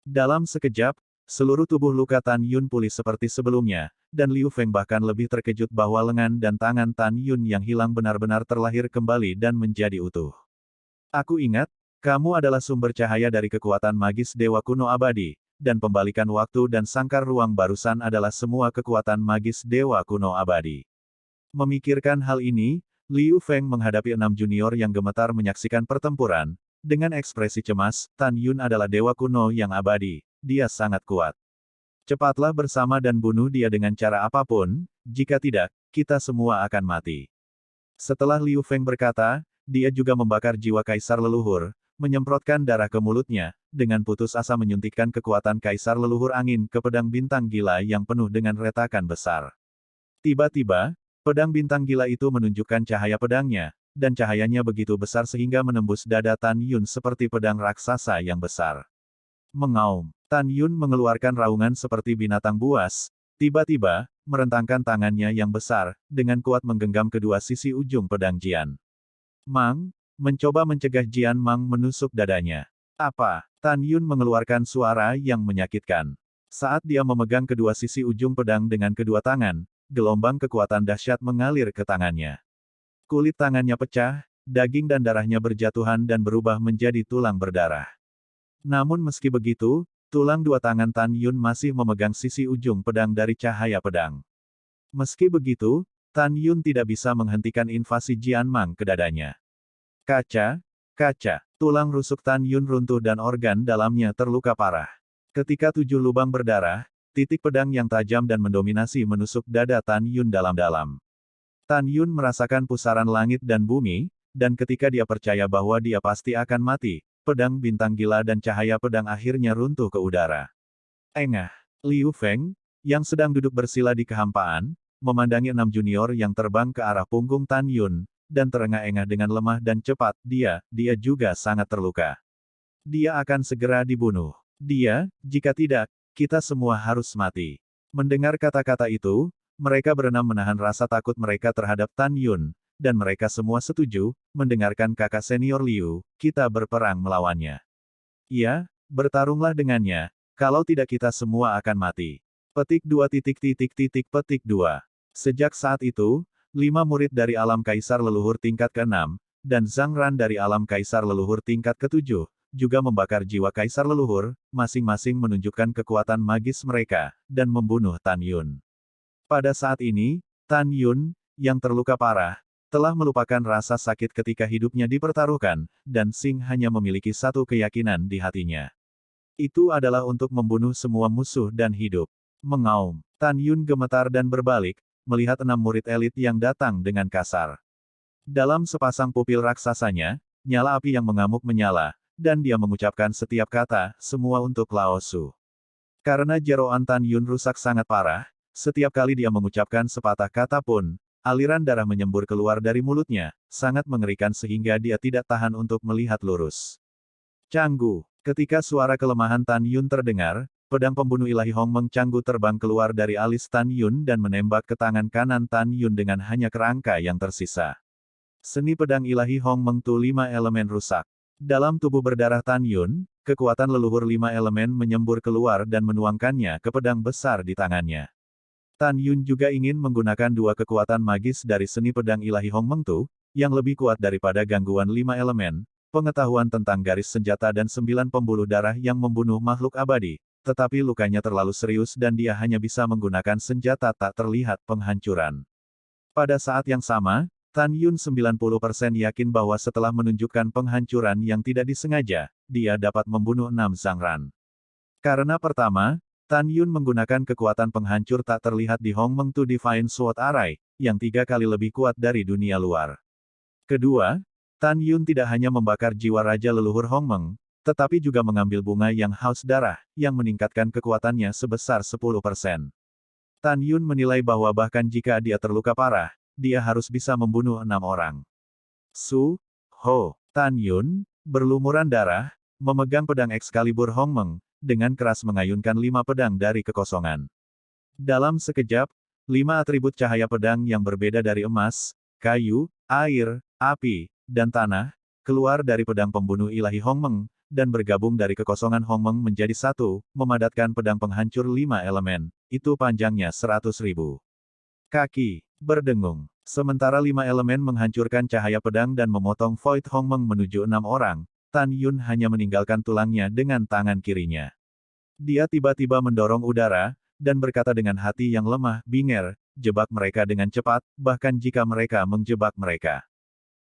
Dalam sekejap, seluruh tubuh luka Tan Yun pulih seperti sebelumnya, dan Liu Feng bahkan lebih terkejut bahwa lengan dan tangan Tan Yun yang hilang benar-benar terlahir kembali dan menjadi utuh. Aku ingat, kamu adalah sumber cahaya dari kekuatan magis Dewa Kuno Abadi, dan pembalikan waktu dan sangkar ruang barusan adalah semua kekuatan magis Dewa Kuno Abadi. Memikirkan hal ini, Liu Feng menghadapi 6 junior yang gemetar menyaksikan pertempuran. Dengan ekspresi cemas, Tan Yun adalah dewa kuno yang abadi. Dia sangat kuat. Cepatlah bersama dan bunuh dia dengan cara apapun, jika tidak, kita semua akan mati. Setelah Liu Feng berkata, dia juga membakar jiwa kaisar leluhur, menyemprotkan darah ke mulutnya, dengan putus asa menyuntikkan kekuatan kaisar leluhur angin ke pedang bintang gila yang penuh dengan retakan besar. Tiba-tiba, pedang bintang gila itu menunjukkan cahaya pedangnya, dan cahayanya begitu besar sehingga menembus dada Tan Yun seperti pedang raksasa yang besar. Mengaum, Tan Yun mengeluarkan raungan seperti binatang buas, tiba-tiba, merentangkan tangannya yang besar, dengan kuat menggenggam kedua sisi ujung pedang Jian Mang, mencoba mencegah Jian Mang menusuk dadanya. Apa? Tan Yun mengeluarkan suara yang menyakitkan. Saat dia memegang kedua sisi ujung pedang dengan kedua tangan, gelombang kekuatan dahsyat mengalir ke tangannya. Kulit tangannya pecah, daging dan darahnya berjatuhan dan berubah menjadi tulang berdarah. Namun meski begitu, tulang dua tangan Tan Yun masih memegang sisi ujung pedang dari cahaya pedang. Meski begitu, Tan Yun tidak bisa menghentikan invasi Jian Mang ke dadanya. Kaca, kaca, tulang rusuk Tan Yun runtuh dan organ dalamnya terluka parah. Ketika 7 lubang berdarah, titik pedang yang tajam dan mendominasi menusuk dada Tan Yun dalam-dalam. Tan Yun merasakan pusaran langit dan bumi, dan ketika dia percaya bahwa dia pasti akan mati, pedang bintang gila dan cahaya pedang akhirnya runtuh ke udara. Engah, Liu Feng, yang sedang duduk bersila di kehampaan, memandangi 6 junior yang terbang ke arah punggung Tan Yun, dan terengah-engah dengan lemah dan cepat, dia juga sangat terluka. Dia akan segera dibunuh. Jika tidak, kita semua harus mati. Mendengar kata-kata itu, mereka berenam menahan rasa takut mereka terhadap Tan Yun, dan mereka semua setuju, mendengarkan kakak senior Liu, kita berperang melawannya. Iya, bertarunglah dengannya, Kalau tidak kita semua akan mati. Petik 2 petik 2. Sejak saat itu, 5 murid dari alam kaisar leluhur tingkat ke-6, dan Zhang Ran dari alam kaisar leluhur tingkat ke-7, juga membakar jiwa kaisar leluhur, masing-masing menunjukkan kekuatan magis mereka, dan membunuh Tan Yun. Pada saat ini, Tan Yun, yang terluka parah, telah melupakan rasa sakit ketika hidupnya dipertaruhkan, dan Xing hanya memiliki satu keyakinan di hatinya. Itu adalah untuk membunuh semua musuh dan hidup. Mengaum. Tan Yun gemetar dan berbalik, melihat 6 murid elit yang datang dengan kasar. Dalam sepasang pupil raksasanya, nyala api yang mengamuk menyala, dan dia mengucapkan setiap kata, semua untuk Lao Su. Karena jeroan Tan Yun rusak sangat parah, setiap kali dia mengucapkan sepatah kata pun, aliran darah menyembur keluar dari mulutnya, sangat mengerikan sehingga dia tidak tahan untuk melihat lurus. Canggu. Ketika suara kelemahan Tan Yun terdengar, pedang pembunuh ilahi Hong Meng Canggu terbang keluar dari alis Tan Yun dan menembak ke tangan kanan Tan Yun dengan hanya kerangka yang tersisa. Seni pedang ilahi Hong Meng Tu 5 elemen rusak. Dalam tubuh berdarah Tan Yun, kekuatan leluhur 5 elemen menyembur keluar dan menuangkannya ke pedang besar di tangannya. Tan Yun juga ingin menggunakan 2 kekuatan magis dari seni pedang ilahi Hong Meng Tu, yang lebih kuat daripada gangguan 5 elemen, pengetahuan tentang garis senjata dan 9 pembuluh darah yang membunuh makhluk abadi, tetapi lukanya terlalu serius dan dia hanya bisa menggunakan senjata tak terlihat penghancuran. Pada saat yang sama, Tan Yun 90% yakin bahwa setelah menunjukkan penghancuran yang tidak disengaja, dia dapat membunuh 6 Zhang Ran. Karena pertama, Tan Yun menggunakan kekuatan penghancur tak terlihat di Hong Meng Tu Divine Sword Array, yang 3 kali lebih kuat dari dunia luar. Kedua, Tan Yun tidak hanya membakar jiwa Raja Leluhur Hong Meng, tetapi juga mengambil bunga yang haus darah, yang meningkatkan kekuatannya sebesar 10%. Tan Yun menilai bahwa bahkan jika dia terluka parah, dia harus bisa membunuh 6 orang. Su, Ho, Tan Yun, berlumuran darah, memegang pedang Excalibur Hong Meng, dengan keras mengayunkan 5 pedang dari kekosongan. Dalam sekejap, 5 atribut cahaya pedang yang berbeda dari emas, kayu, air, api, dan tanah, keluar dari pedang pembunuh ilahi Hong Meng, dan bergabung dari kekosongan Hong Meng menjadi satu, memadatkan pedang penghancur 5 elemen, itu panjangnya 100.000 kaki, berdengung. Sementara 5 elemen menghancurkan cahaya pedang dan memotong Void Hong Meng menuju 6 orang, Tan Yun hanya meninggalkan tulangnya dengan tangan kirinya. Dia tiba-tiba mendorong udara, dan berkata dengan hati yang lemah, Binger, jebak mereka dengan cepat, bahkan jika mereka menjebak mereka.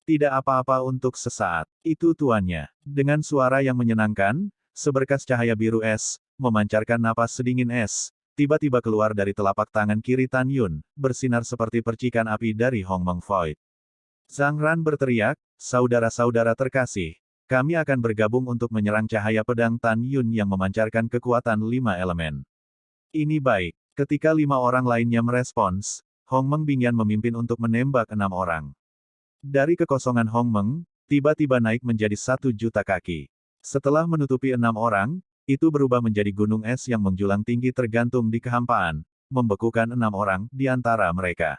Tidak apa-apa untuk sesaat. Itu tuannya. Dengan suara yang menyenangkan, seberkas cahaya biru es, memancarkan napas sedingin es, tiba-tiba keluar dari telapak tangan kiri Tan Yun, bersinar seperti percikan api dari Hong Meng Void. Zhang Ran berteriak, saudara-saudara terkasih, kami akan bergabung untuk menyerang cahaya pedang Tan Yun yang memancarkan kekuatan 5 elemen. Ini baik. Ketika 5 orang lainnya merespons, Hong Meng Bingyan memimpin untuk menembak 6 orang. Dari kekosongan Hong Meng, tiba-tiba naik menjadi 1 juta kaki. Setelah menutupi 6 orang, itu berubah menjadi gunung es yang menjulang tinggi tergantung di kehampaan, membekukan 6 orang di antara mereka.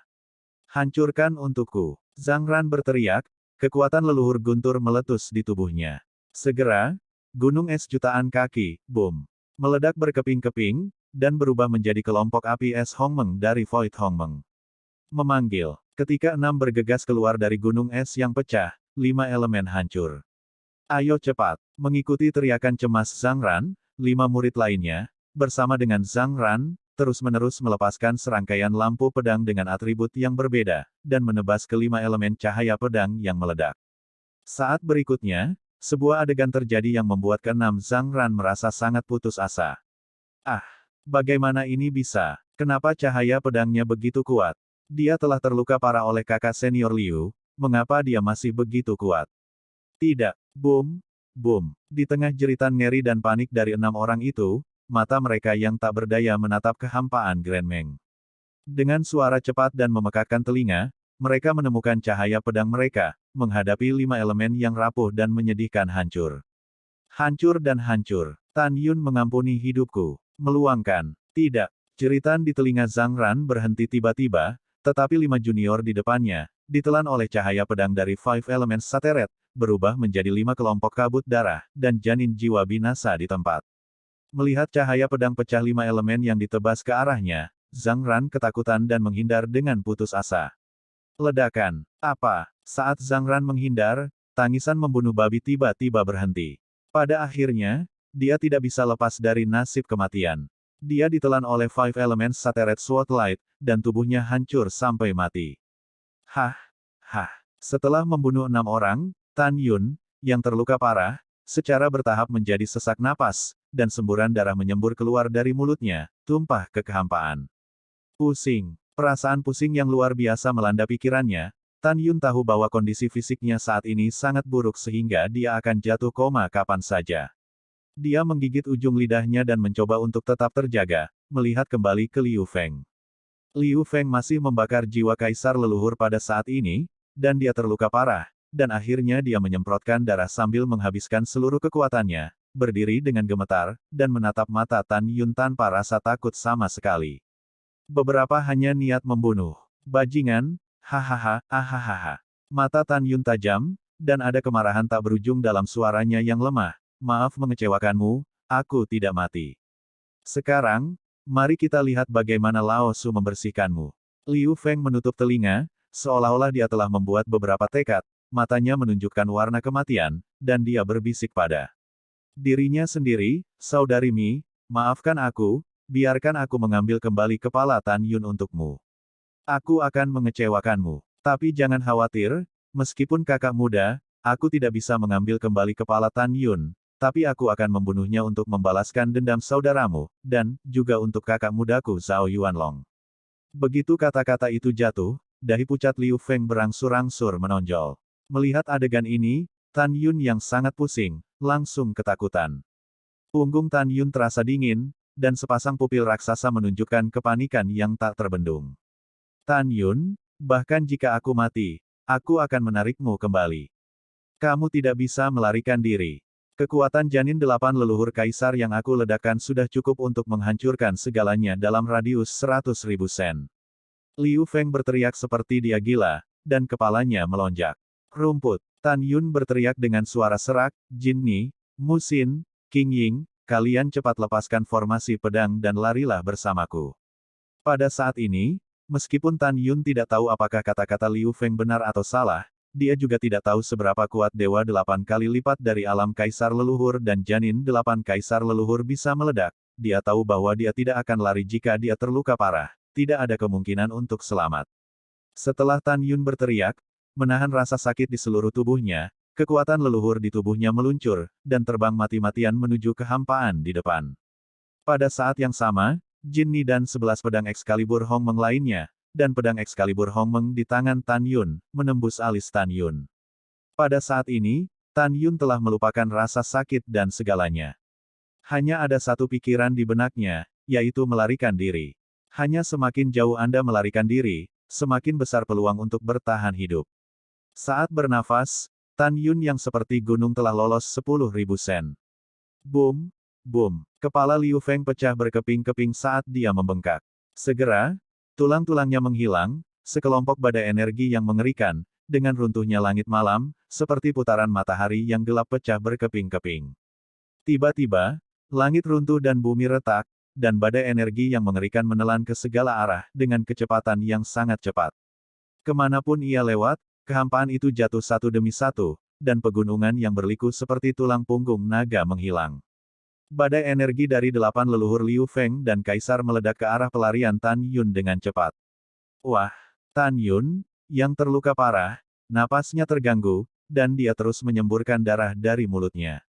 Hancurkan untukku. Zhang Ran berteriak, kekuatan leluhur guntur meletus di tubuhnya. Segera, gunung es jutaan kaki, boom, meledak berkeping-keping, dan berubah menjadi kelompok api es Hong Meng dari Void Hong Meng. Memanggil. Ketika 6 bergegas keluar dari gunung es yang pecah, 5 elemen hancur. Ayo cepat. Mengikuti teriakan cemas Zhang Ran, 5 murid lainnya, bersama dengan Zhang Ran, terus-menerus melepaskan serangkaian lampu pedang dengan atribut yang berbeda, dan menebas ke 5 elemen cahaya pedang yang meledak. Saat berikutnya, sebuah adegan terjadi yang membuat ke-6 Zhang Ran merasa sangat putus asa. Ah, bagaimana ini bisa? Kenapa cahaya pedangnya begitu kuat? Dia telah terluka parah oleh kakak senior Liu, mengapa dia masih begitu kuat? Tidak. Boom, boom. Di tengah jeritan ngeri dan panik dari 6 orang itu, mata mereka yang tak berdaya menatap kehampaan Grand Meng. Dengan suara cepat dan memekakkan telinga, mereka menemukan cahaya pedang mereka, menghadapi 5 elemen yang rapuh dan menyedihkan hancur. Hancur dan hancur. Tan Yun mengampuni hidupku. Meluangkan. Tidak. Jeritan di telinga Zhang Ran berhenti tiba-tiba, tetapi 5 junior di depannya, ditelan oleh cahaya pedang dari Five Elements Sateret, berubah menjadi 5 kelompok kabut darah, dan janin jiwa binasa di tempat. Melihat cahaya pedang pecah 5 elemen yang ditebas ke arahnya, Zhang Ran ketakutan dan menghindar dengan putus asa. Ledakan. Apa? Saat Zhang Ran menghindar, tangisan membunuh babi tiba-tiba berhenti. Pada akhirnya, dia tidak bisa lepas dari nasib kematian. Dia ditelan oleh Five Elements Shattered Sword Light, dan tubuhnya hancur sampai mati. Hah? Hah? Setelah membunuh 6 orang, Tan Yun, yang terluka parah, secara bertahap menjadi sesak napas, dan semburan darah menyembur keluar dari mulutnya, tumpah ke kehampaan. Pusing. Perasaan pusing yang luar biasa melanda pikirannya. Tan Yun tahu bahwa kondisi fisiknya saat ini sangat buruk sehingga dia akan jatuh koma kapan saja. Dia menggigit ujung lidahnya dan mencoba untuk tetap terjaga, melihat kembali ke Liu Feng. Liu Feng masih membakar jiwa kaisar leluhur pada saat ini, dan dia terluka parah, dan akhirnya dia menyemprotkan darah sambil menghabiskan seluruh kekuatannya, berdiri dengan gemetar, dan menatap mata Tan Yun tanpa rasa takut sama sekali. Beberapa hanya niat membunuh. Bajingan, hahaha, ahahaha. Mata Tan Yun tajam, dan ada kemarahan tak berujung dalam suaranya yang lemah. Maaf mengecewakanmu, aku tidak mati. Sekarang, mari kita lihat bagaimana Lao Su membersihkanmu. Liu Feng menutup telinga, seolah-olah dia telah membuat beberapa tekad, matanya menunjukkan warna kematian, dan dia berbisik pada dirinya sendiri, Saudari Mi, maafkan aku, biarkan aku mengambil kembali kepala Tan Yun untukmu. Aku akan mengecewakanmu. Tapi jangan khawatir, meskipun kakak muda, aku tidak bisa mengambil kembali kepala Tan Yun, tapi aku akan membunuhnya untuk membalaskan dendam saudaramu, dan juga untuk kakak mudaku Zhao Yuanlong. Begitu kata-kata itu jatuh, dahi pucat Liu Feng berangsur-angsur menonjol. Melihat adegan ini, Tan Yun yang sangat pusing, langsung ketakutan. Punggung Tan Yun terasa dingin, dan sepasang pupil raksasa menunjukkan kepanikan yang tak terbendung. Tan Yun, bahkan jika aku mati, aku akan menarikmu kembali. Kamu tidak bisa melarikan diri. Kekuatan janin 8 leluhur kaisar yang aku ledakan sudah cukup untuk menghancurkan segalanya dalam radius 100.000 sen. Liu Feng berteriak seperti dia gila, dan kepalanya melonjak. Rumput. Tan Yun berteriak dengan suara serak, Jin Ni, Mu Xin, Qing Ying, kalian cepat lepaskan formasi pedang dan larilah bersamaku. Pada saat ini, meskipun Tan Yun tidak tahu apakah kata-kata Liu Feng benar atau salah, dia juga tidak tahu seberapa kuat Dewa 8 kali lipat dari alam kaisar leluhur dan janin 8 kaisar leluhur bisa meledak. Dia tahu bahwa dia tidak akan lari jika dia terluka parah. Tidak ada kemungkinan untuk selamat. Setelah Tan Yun berteriak, menahan rasa sakit di seluruh tubuhnya, kekuatan leluhur di tubuhnya meluncur, dan terbang mati-matian menuju kehampaan di depan. Pada saat yang sama, Jin Ni dan 11 pedang Excalibur Hongmeng lainnya, dan pedang Excalibur Hongmeng di tangan Tan Yun, menembus alis Tan Yun. Pada saat ini, Tan Yun telah melupakan rasa sakit dan segalanya. Hanya ada satu pikiran di benaknya, yaitu melarikan diri. Hanya semakin jauh Anda melarikan diri, semakin besar peluang untuk bertahan hidup. Saat bernafas, Tan Yun yang seperti gunung telah lolos 10.000 sen. Boom, boom. Kepala Liu Feng pecah berkeping-keping saat dia membengkak. Segera, tulang-tulangnya menghilang, sekelompok badai energi yang mengerikan, dengan runtuhnya langit malam, seperti putaran matahari yang gelap pecah berkeping-keping. Tiba-tiba, langit runtuh dan bumi retak, dan badai energi yang mengerikan menelan ke segala arah, dengan kecepatan yang sangat cepat. Kemanapun ia lewat, kehampaan itu jatuh satu demi satu, dan pegunungan yang berliku seperti tulang punggung naga menghilang. Badai energi dari 8 leluhur Liu Feng dan Kaisar meledak ke arah pelarian Tan Yun dengan cepat. Wah! Tan Yun, yang terluka parah, napasnya terganggu, dan dia terus menyemburkan darah dari mulutnya.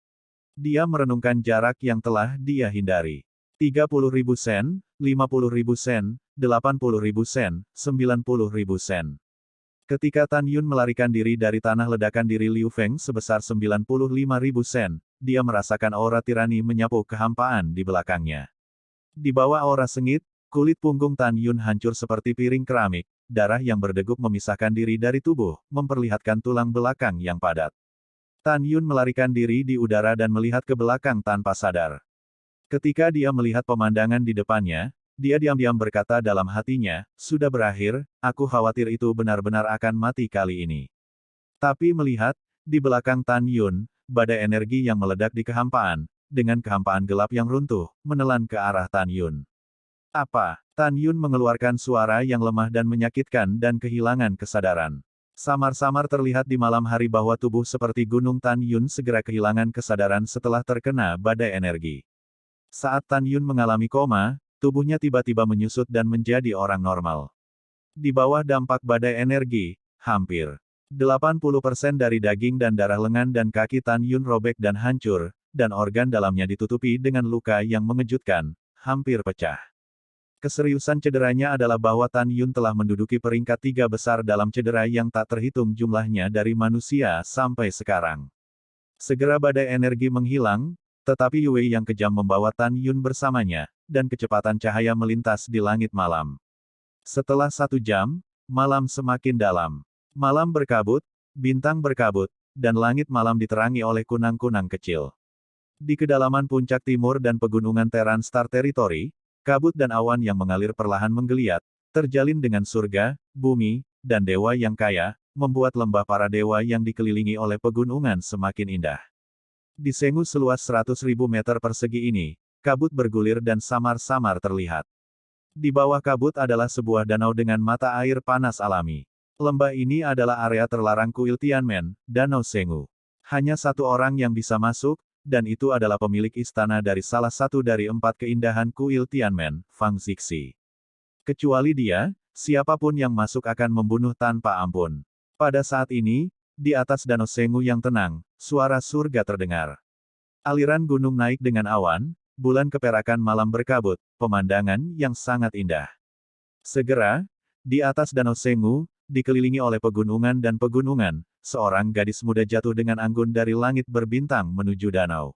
Dia merenungkan jarak yang telah dia hindari. 30.000 sen, 50.000 sen, 80.000 sen, 90.000 sen. Ketika Tan Yun melarikan diri dari tanah ledakan diri Liu Feng sebesar 95.000 sen, dia merasakan aura tirani menyapu kehampaan di belakangnya. Di bawah aura sengit, kulit punggung Tan Yun hancur seperti piring keramik, darah yang berdegup memisahkan diri dari tubuh, memperlihatkan tulang belakang yang padat. Tan Yun melarikan diri di udara dan melihat ke belakang tanpa sadar. Ketika dia melihat pemandangan di depannya, dia diam-diam berkata dalam hatinya, sudah berakhir, aku khawatir itu benar-benar akan mati kali ini. Tapi melihat, di belakang Tan Yun, badai energi yang meledak di kehampaan, dengan kehampaan gelap yang runtuh, menelan ke arah Tan Yun. Apa? Tan Yun mengeluarkan suara yang lemah dan menyakitkan dan kehilangan kesadaran. Samar-samar terlihat di malam hari bahwa tubuh seperti gunung Tan Yun segera kehilangan kesadaran setelah terkena badai energi. Saat Tan Yun mengalami koma, tubuhnya tiba-tiba menyusut dan menjadi orang normal. Di bawah dampak badai energi, hampir 80% dari daging dan darah lengan dan kaki Tan Yun robek dan hancur, dan organ dalamnya ditutupi dengan luka yang mengejutkan, hampir pecah. Keseriusan cederanya adalah bahwa Tan Yun telah menduduki peringkat 3 besar dalam cedera yang tak terhitung jumlahnya dari manusia sampai sekarang. Segera badai energi menghilang, tetapi Yue yang kejam membawa Tan Yun bersamanya, dan kecepatan cahaya melintas di langit malam. Setelah 1 jam, malam semakin dalam. Malam berkabut, bintang berkabut, dan langit malam diterangi oleh kunang-kunang kecil. Di kedalaman puncak timur dan pegunungan Terran Star Territory, kabut dan awan yang mengalir perlahan menggeliat, terjalin dengan surga, bumi, dan dewa yang kaya, membuat lembah para dewa yang dikelilingi oleh pegunungan semakin indah. Di Sengu seluas 100.000 meter persegi ini, kabut bergulir dan samar-samar terlihat. Di bawah kabut adalah sebuah danau dengan mata air panas alami. Lembah ini adalah area terlarang kuil Tianmen, Danau Sengu. Hanya satu orang yang bisa masuk, dan itu adalah pemilik istana dari salah satu dari 4 keindahan kuil Tianmen, Fang Zixi. Kecuali dia, siapapun yang masuk akan membunuh tanpa ampun. Pada saat ini, di atas Danau Sengu yang tenang, suara surga terdengar. Aliran gunung naik dengan awan, bulan keperakan malam berkabut, pemandangan yang sangat indah. Segera, di atas Danau Sengu, dikelilingi oleh pegunungan dan pegunungan, seorang gadis muda jatuh dengan anggun dari langit berbintang menuju danau.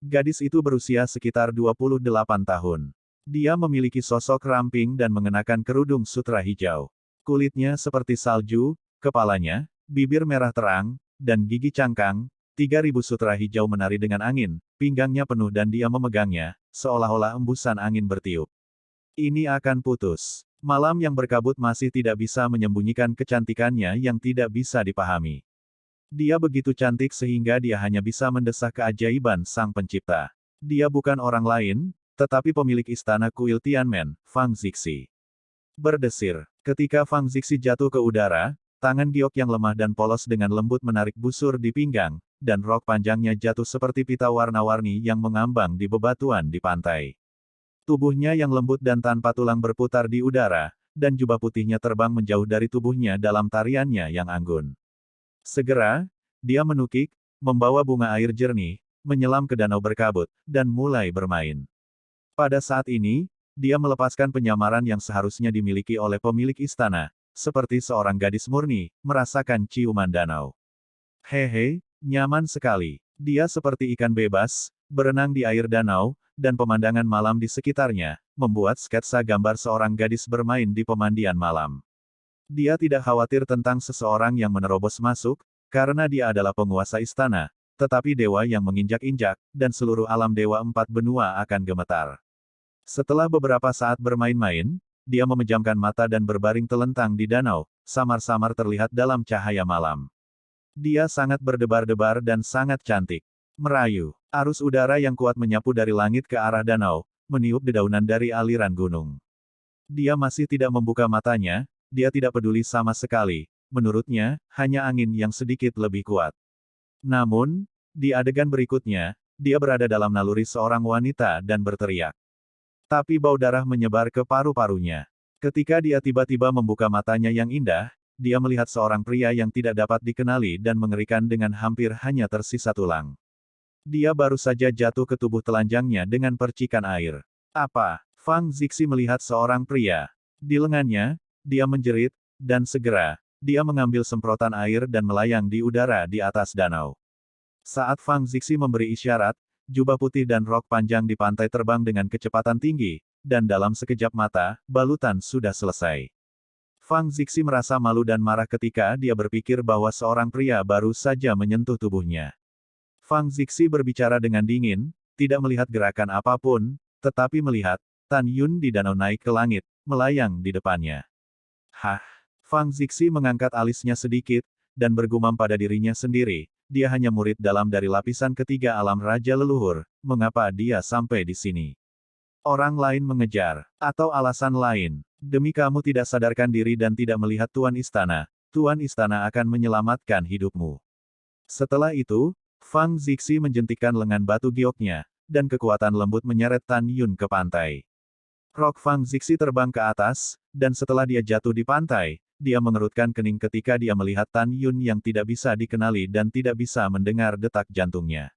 Gadis itu berusia sekitar 28 tahun. Dia memiliki sosok ramping dan mengenakan kerudung sutra hijau. Kulitnya seperti salju, kepalanya, bibir merah terang, dan gigi cangkang, 3.000 sutra hijau menari dengan angin, pinggangnya penuh dan dia memegangnya, seolah-olah embusan angin bertiup. Ini akan putus. Malam yang berkabut masih tidak bisa menyembunyikan kecantikannya yang tidak bisa dipahami. Dia begitu cantik sehingga dia hanya bisa mendesak keajaiban Sang Pencipta. Dia bukan orang lain, tetapi pemilik istana kuil Tianmen, Fang Zixi. Berdesir. Ketika Fang Zixi jatuh ke udara, tangan giok yang lemah dan polos dengan lembut menarik busur di pinggang, dan rok panjangnya jatuh seperti pita warna-warni yang mengambang di bebatuan di pantai. Tubuhnya yang lembut dan tanpa tulang berputar di udara, dan jubah putihnya terbang menjauh dari tubuhnya dalam tariannya yang anggun. Segera, dia menukik, membawa bunga air jernih, menyelam ke danau berkabut, dan mulai bermain. Pada saat ini, dia melepaskan penyamaran yang seharusnya dimiliki oleh pemilik istana, seperti seorang gadis murni, merasakan ciuman danau. Hehe, nyaman sekali. Dia seperti ikan bebas, berenang di air danau, dan pemandangan malam di sekitarnya, membuat sketsa gambar seorang gadis bermain di pemandian malam. Dia tidak khawatir tentang seseorang yang menerobos masuk, karena dia adalah penguasa istana, tetapi dewa yang menginjak-injak, dan seluruh alam dewa 4 benua akan gemetar. Setelah beberapa saat bermain-main, dia memejamkan mata dan berbaring telentang di danau, samar-samar terlihat dalam cahaya malam. Dia sangat berdebar-debar dan sangat cantik. Merayu. Arus udara yang kuat menyapu dari langit ke arah danau, meniup dedaunan dari aliran gunung. Dia masih tidak membuka matanya, dia tidak peduli sama sekali, menurutnya, hanya angin yang sedikit lebih kuat. Namun, di adegan berikutnya, dia berada dalam naluri seorang wanita dan berteriak. Tapi bau darah menyebar ke paru-parunya. Ketika dia tiba-tiba membuka matanya yang indah, dia melihat seorang pria yang tidak dapat dikenali dan mengerikan dengan hampir hanya tersisa tulang. Dia baru saja jatuh ke tubuh telanjangnya dengan percikan air. Apa? Fang Zixi melihat seorang pria. Di lengannya, dia menjerit, dan segera, dia mengambil semprotan air dan melayang di udara di atas danau. Saat Fang Zixi memberi isyarat, jubah putih dan rok panjang di pantai terbang dengan kecepatan tinggi, dan dalam sekejap mata, balutan sudah selesai. Fang Zixi merasa malu dan marah ketika dia berpikir bahwa seorang pria baru saja menyentuh tubuhnya. Fang Zixi berbicara dengan dingin, tidak melihat gerakan apapun, tetapi melihat Tan Yun di danau naik ke langit, melayang di depannya. Hah? Fang Zixi mengangkat alisnya sedikit, dan bergumam pada dirinya sendiri, dia hanya murid dalam dari lapisan ketiga alam raja leluhur, mengapa dia sampai di sini. Orang lain mengejar, atau alasan lain. Demi kamu tidak sadarkan diri dan tidak melihat Tuan Istana akan menyelamatkan hidupmu. Setelah itu, Fang Zixi menjentikkan lengan batu gioknya, dan kekuatan lembut menyeret Tan Yun ke pantai. Rok Fang Zixi terbang ke atas, dan setelah dia jatuh di pantai, dia mengerutkan kening ketika dia melihat Tan Yun yang tidak bisa dikenali dan tidak bisa mendengar detak jantungnya.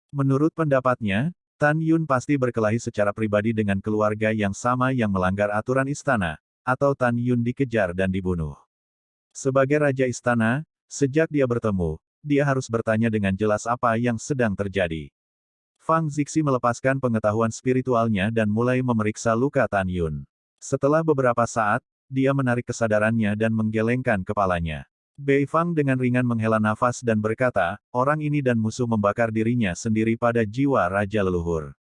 Menurut pendapatnya, Tan Yun pasti berkelahi secara pribadi dengan keluarga yang sama yang melanggar aturan istana, atau Tan Yun dikejar dan dibunuh. Sebagai Raja Istana, sejak dia bertemu, dia harus bertanya dengan jelas apa yang sedang terjadi. Fang Zixi melepaskan pengetahuan spiritualnya dan mulai memeriksa luka Tan Yun. Setelah beberapa saat, dia menarik kesadarannya dan menggelengkan kepalanya. Bei Fang dengan ringan menghela nafas dan berkata, orang ini dan musuh membakar dirinya sendiri pada jiwa Raja Leluhur.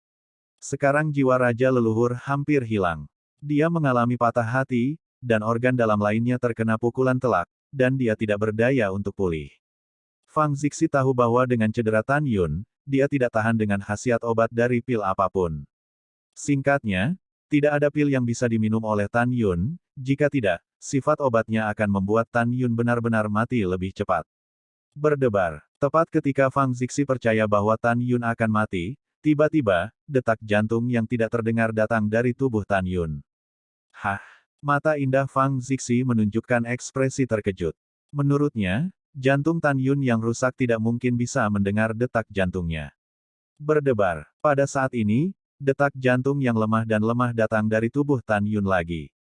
Sekarang jiwa Raja Leluhur hampir hilang. Dia mengalami patah hati, dan organ dalam lainnya terkena pukulan telak, dan dia tidak berdaya untuk pulih. Fang Zixi tahu bahwa dengan cedera Tan Yun, dia tidak tahan dengan khasiat obat dari pil apapun. Singkatnya, tidak ada pil yang bisa diminum oleh Tan Yun, jika tidak, sifat obatnya akan membuat Tan Yun benar-benar mati lebih cepat. Berdebar. Tepat ketika Fang Zixi percaya bahwa Tan Yun akan mati, tiba-tiba, detak jantung yang tidak terdengar datang dari tubuh Tan Yun. Hah! Mata indah Fang Zixi menunjukkan ekspresi terkejut. Menurutnya, jantung Tan Yun yang rusak tidak mungkin bisa mendengar detak jantungnya. Berdebar. Pada saat ini, detak jantung yang lemah dan lemah datang dari tubuh Tan Yun lagi.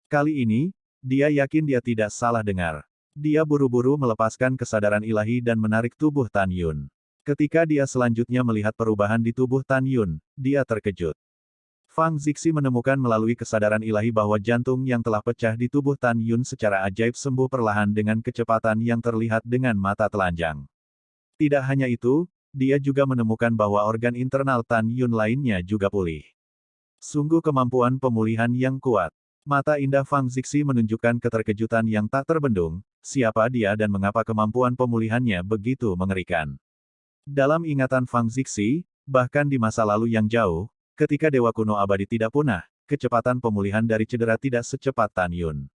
Kali ini, dia yakin dia tidak salah dengar. Dia buru-buru melepaskan kesadaran ilahi dan menarik tubuh Tan Yun. Ketika dia selanjutnya melihat perubahan di tubuh Tan Yun, dia terkejut. Fang Zixi menemukan melalui kesadaran ilahi bahwa jantung yang telah pecah di tubuh Tan Yun secara ajaib sembuh perlahan dengan kecepatan yang terlihat dengan mata telanjang. Tidak hanya itu, dia juga menemukan bahwa organ internal Tan Yun lainnya juga pulih. Sungguh kemampuan pemulihan yang kuat. Mata indah Fang Zixi menunjukkan keterkejutan yang tak terbendung, siapa dia dan mengapa kemampuan pemulihannya begitu mengerikan. Dalam ingatan Fang Zixi, bahkan di masa lalu yang jauh, ketika Dewa Kuno Abadi tidak punah, kecepatan pemulihan dari cedera tidak secepat Tan Yun.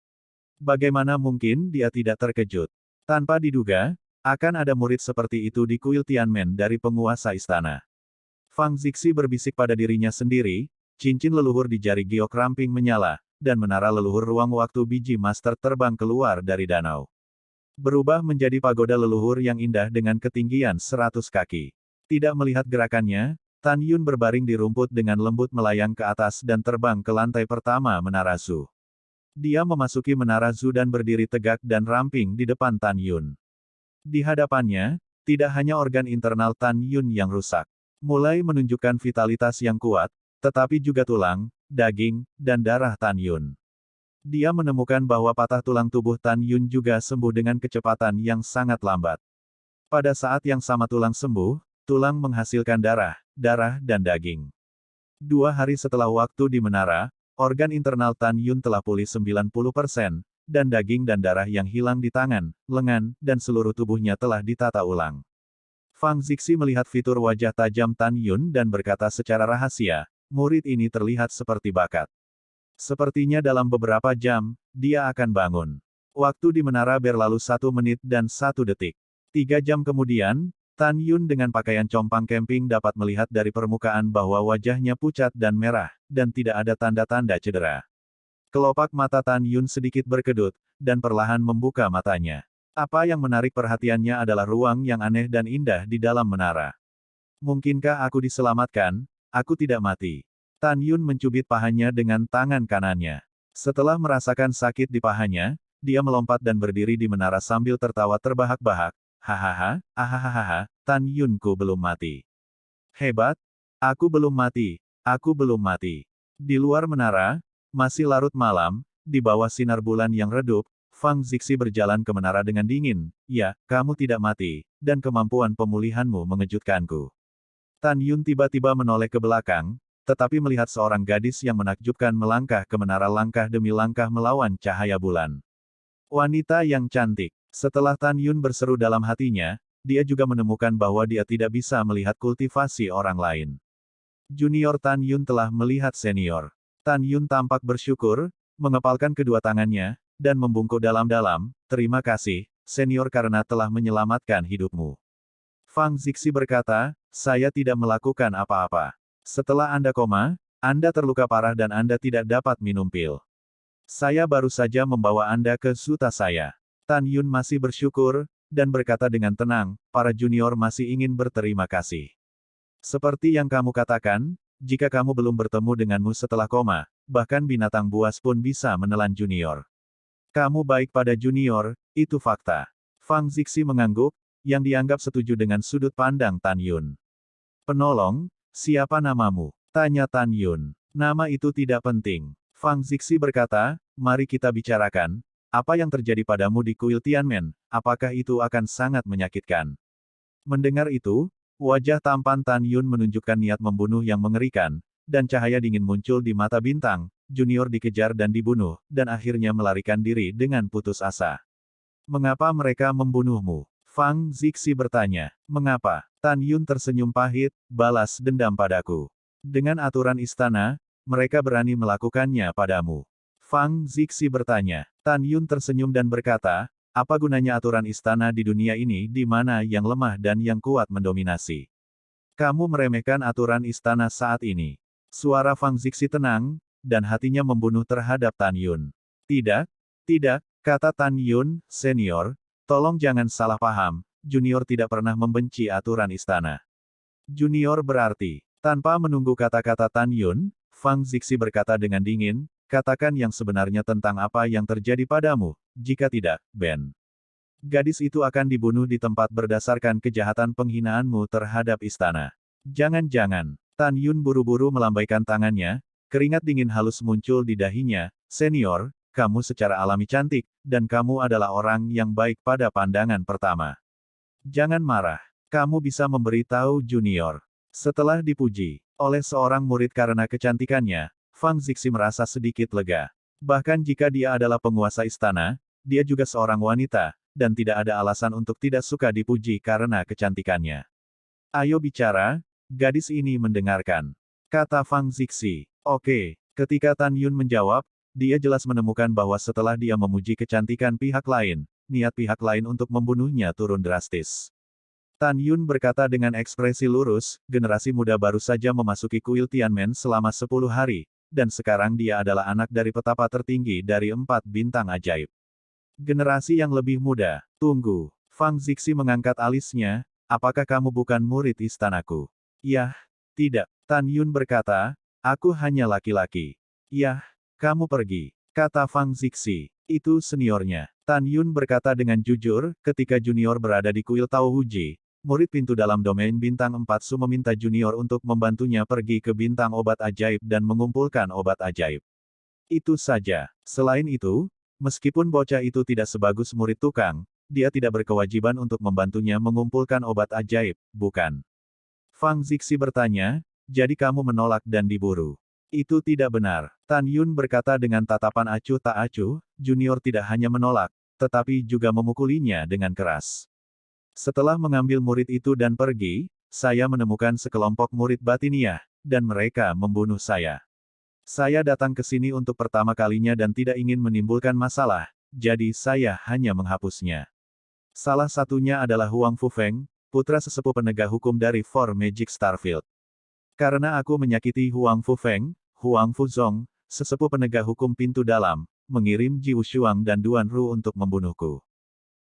Bagaimana mungkin dia tidak terkejut? Tanpa diduga, akan ada murid seperti itu di kuil Tianmen dari penguasa istana. Fang Zixi berbisik pada dirinya sendiri, cincin leluhur di jari giok ramping menyala, dan menara leluhur ruang waktu biji master terbang keluar dari danau. Berubah menjadi pagoda leluhur yang indah dengan ketinggian 100 kaki. Tidak melihat gerakannya, Tan Yun berbaring di rumput dengan lembut melayang ke atas dan terbang ke lantai pertama Menara Zu. Dia memasuki Menara Zu dan berdiri tegak dan ramping di depan Tan Yun. Di hadapannya, tidak hanya organ internal Tan Yun yang rusak, mulai menunjukkan vitalitas yang kuat, tetapi juga tulang, daging, dan darah Tan Yun. Dia menemukan bahwa patah tulang tubuh Tan Yun juga sembuh dengan kecepatan yang sangat lambat. Pada saat yang sama tulang sembuh, tulang menghasilkan darah, dan daging. 2 hari setelah waktu di menara, organ internal Tan Yun telah pulih 90%, dan daging dan darah yang hilang di tangan, lengan, dan seluruh tubuhnya telah ditata ulang. Fang Zixi melihat fitur wajah tajam Tan Yun dan berkata secara rahasia, murid ini terlihat seperti bakat. Sepertinya dalam beberapa jam, dia akan bangun. Waktu di menara berlalu 1 menit dan 1 detik. 3 jam kemudian, Tan Yun dengan pakaian compang camping dapat melihat dari permukaan bahwa wajahnya pucat dan merah, dan tidak ada tanda-tanda cedera. Kelopak mata Tan Yun sedikit berkedut, dan perlahan membuka matanya. Apa yang menarik perhatiannya adalah ruang yang aneh dan indah di dalam menara. Mungkinkah aku diselamatkan? Aku tidak mati. Tan Yun mencubit pahanya dengan tangan kanannya. Setelah merasakan sakit di pahanya, dia melompat dan berdiri di menara sambil tertawa terbahak-bahak. Hahaha, ahahaha, Tan Yunku belum mati. Hebat, aku belum mati, aku belum mati. Di luar menara, masih larut malam, di bawah sinar bulan yang redup, Fang Zixi berjalan ke menara dengan dingin. Ya, kamu tidak mati, dan kemampuan pemulihanmu mengejutkanku. Tan Yun tiba-tiba menoleh ke belakang, tetapi melihat seorang gadis yang menakjubkan melangkah ke menara langkah demi langkah melawan cahaya bulan. Wanita yang cantik. Setelah Tan Yun berseru dalam hatinya, dia juga menemukan bahwa dia tidak bisa melihat kultivasi orang lain. Junior Tan Yun telah melihat senior. Tan Yun tampak bersyukur, mengepalkan kedua tangannya, dan membungkuk dalam-dalam, "Terima kasih, senior karena telah menyelamatkan hidupmu." Fang Zixi berkata, "Saya tidak melakukan apa-apa. Setelah Anda koma, Anda terluka parah dan Anda tidak dapat minum pil. Saya baru saja membawa Anda ke suta saya." Tan Yun masih bersyukur, dan berkata dengan tenang, "Para junior masih ingin berterima kasih. Seperti yang kamu katakan, jika kamu belum bertemu denganmu setelah koma, bahkan binatang buas pun bisa menelan junior. Kamu baik pada junior, itu fakta." Fang Zixi mengangguk, yang dianggap setuju dengan sudut pandang Tan Yun. "Penolong, siapa namamu?" tanya Tan Yun. "Nama itu tidak penting." Fang Zixi berkata, "Mari kita bicarakan, apa yang terjadi padamu di kuil Tianmen, apakah itu akan sangat menyakitkan?" Mendengar itu, wajah tampan Tan Yun menunjukkan niat membunuh yang mengerikan, dan cahaya dingin muncul di mata bintang. Junior dikejar dan dibunuh, dan akhirnya melarikan diri dengan putus asa. "Mengapa mereka membunuhmu?" Fang Zixi bertanya. "Mengapa?" Tan Yun tersenyum pahit, "Balas dendam padaku. Dengan aturan istana, mereka berani melakukannya padamu." Fang Zixi bertanya. Tan Yun tersenyum dan berkata, "Apa gunanya aturan istana di dunia ini di mana yang lemah dan yang kuat mendominasi? Kamu meremehkan aturan istana saat ini." Suara Fang Zixi tenang, dan hatinya membunuh terhadap Tan Yun. "Tidak, tidak," kata Tan Yun, "Senior, tolong jangan salah paham, junior tidak pernah membenci aturan istana. Junior berarti." Tanpa menunggu kata-kata Tan Yun, Fang Zixi berkata dengan dingin, "Katakan yang sebenarnya tentang apa yang terjadi padamu, jika tidak, Ben. Gadis itu akan dibunuh di tempat berdasarkan kejahatan penghinaanmu terhadap istana." "Jangan-jangan." Tan Yun buru-buru melambaikan tangannya, keringat dingin halus muncul di dahinya, "Senior, kamu secara alami cantik, dan kamu adalah orang yang baik pada pandangan pertama. Jangan marah. Kamu bisa memberitahu junior." Setelah dipuji oleh seorang murid karena kecantikannya, Fang Zixi merasa sedikit lega. Bahkan jika dia adalah penguasa istana, dia juga seorang wanita, dan tidak ada alasan untuk tidak suka dipuji karena kecantikannya. "Ayo bicara," gadis ini mendengarkan, kata Fang Zixi. "Oke." Ketika Tan Yun menjawab, dia jelas menemukan bahwa setelah dia memuji kecantikan pihak lain, niat pihak lain untuk membunuhnya turun drastis. Tan Yun berkata dengan ekspresi lurus, "Generasi muda baru saja memasuki kuil Tianmen selama 10 hari, dan sekarang dia adalah anak dari petapa tertinggi dari 4 bintang ajaib. Generasi yang lebih muda, tunggu." Fang Zixi mengangkat alisnya, "Apakah kamu bukan murid istanaku?" "Yah, tidak." Tan Yun berkata, "Aku hanya laki-laki." "Yah, kamu pergi," kata Fang Zixi. "Itu seniornya." Tan Yun berkata dengan jujur, ketika junior berada di kuil Tao Huji, murid pintu dalam domain bintang 4 Su meminta junior untuk membantunya pergi ke bintang obat ajaib dan mengumpulkan obat ajaib. Itu saja. Selain itu, meskipun bocah itu tidak sebagus murid tukang, dia tidak berkewajiban untuk membantunya mengumpulkan obat ajaib, bukan? Fang Zixi bertanya, "Jadi kamu menolak dan diburu?" "Itu tidak benar." Tan Yun berkata dengan tatapan acuh tak acuh, "Junior tidak hanya menolak, tetapi juga memukulinya dengan keras. Setelah mengambil murid itu dan pergi, saya menemukan sekelompok murid batiniah, dan mereka membunuh saya. Saya datang ke sini untuk pertama kalinya dan tidak ingin menimbulkan masalah, jadi saya hanya menghapusnya. Salah satunya adalah Huang Fufeng, putra sesepuh penegak hukum dari Four Magic Starfield. Karena aku menyakiti Huang Fufeng, Huang Fuzong, sesepuh penegak hukum pintu dalam, mengirim Ji Wushuang dan Duan Ru untuk membunuhku."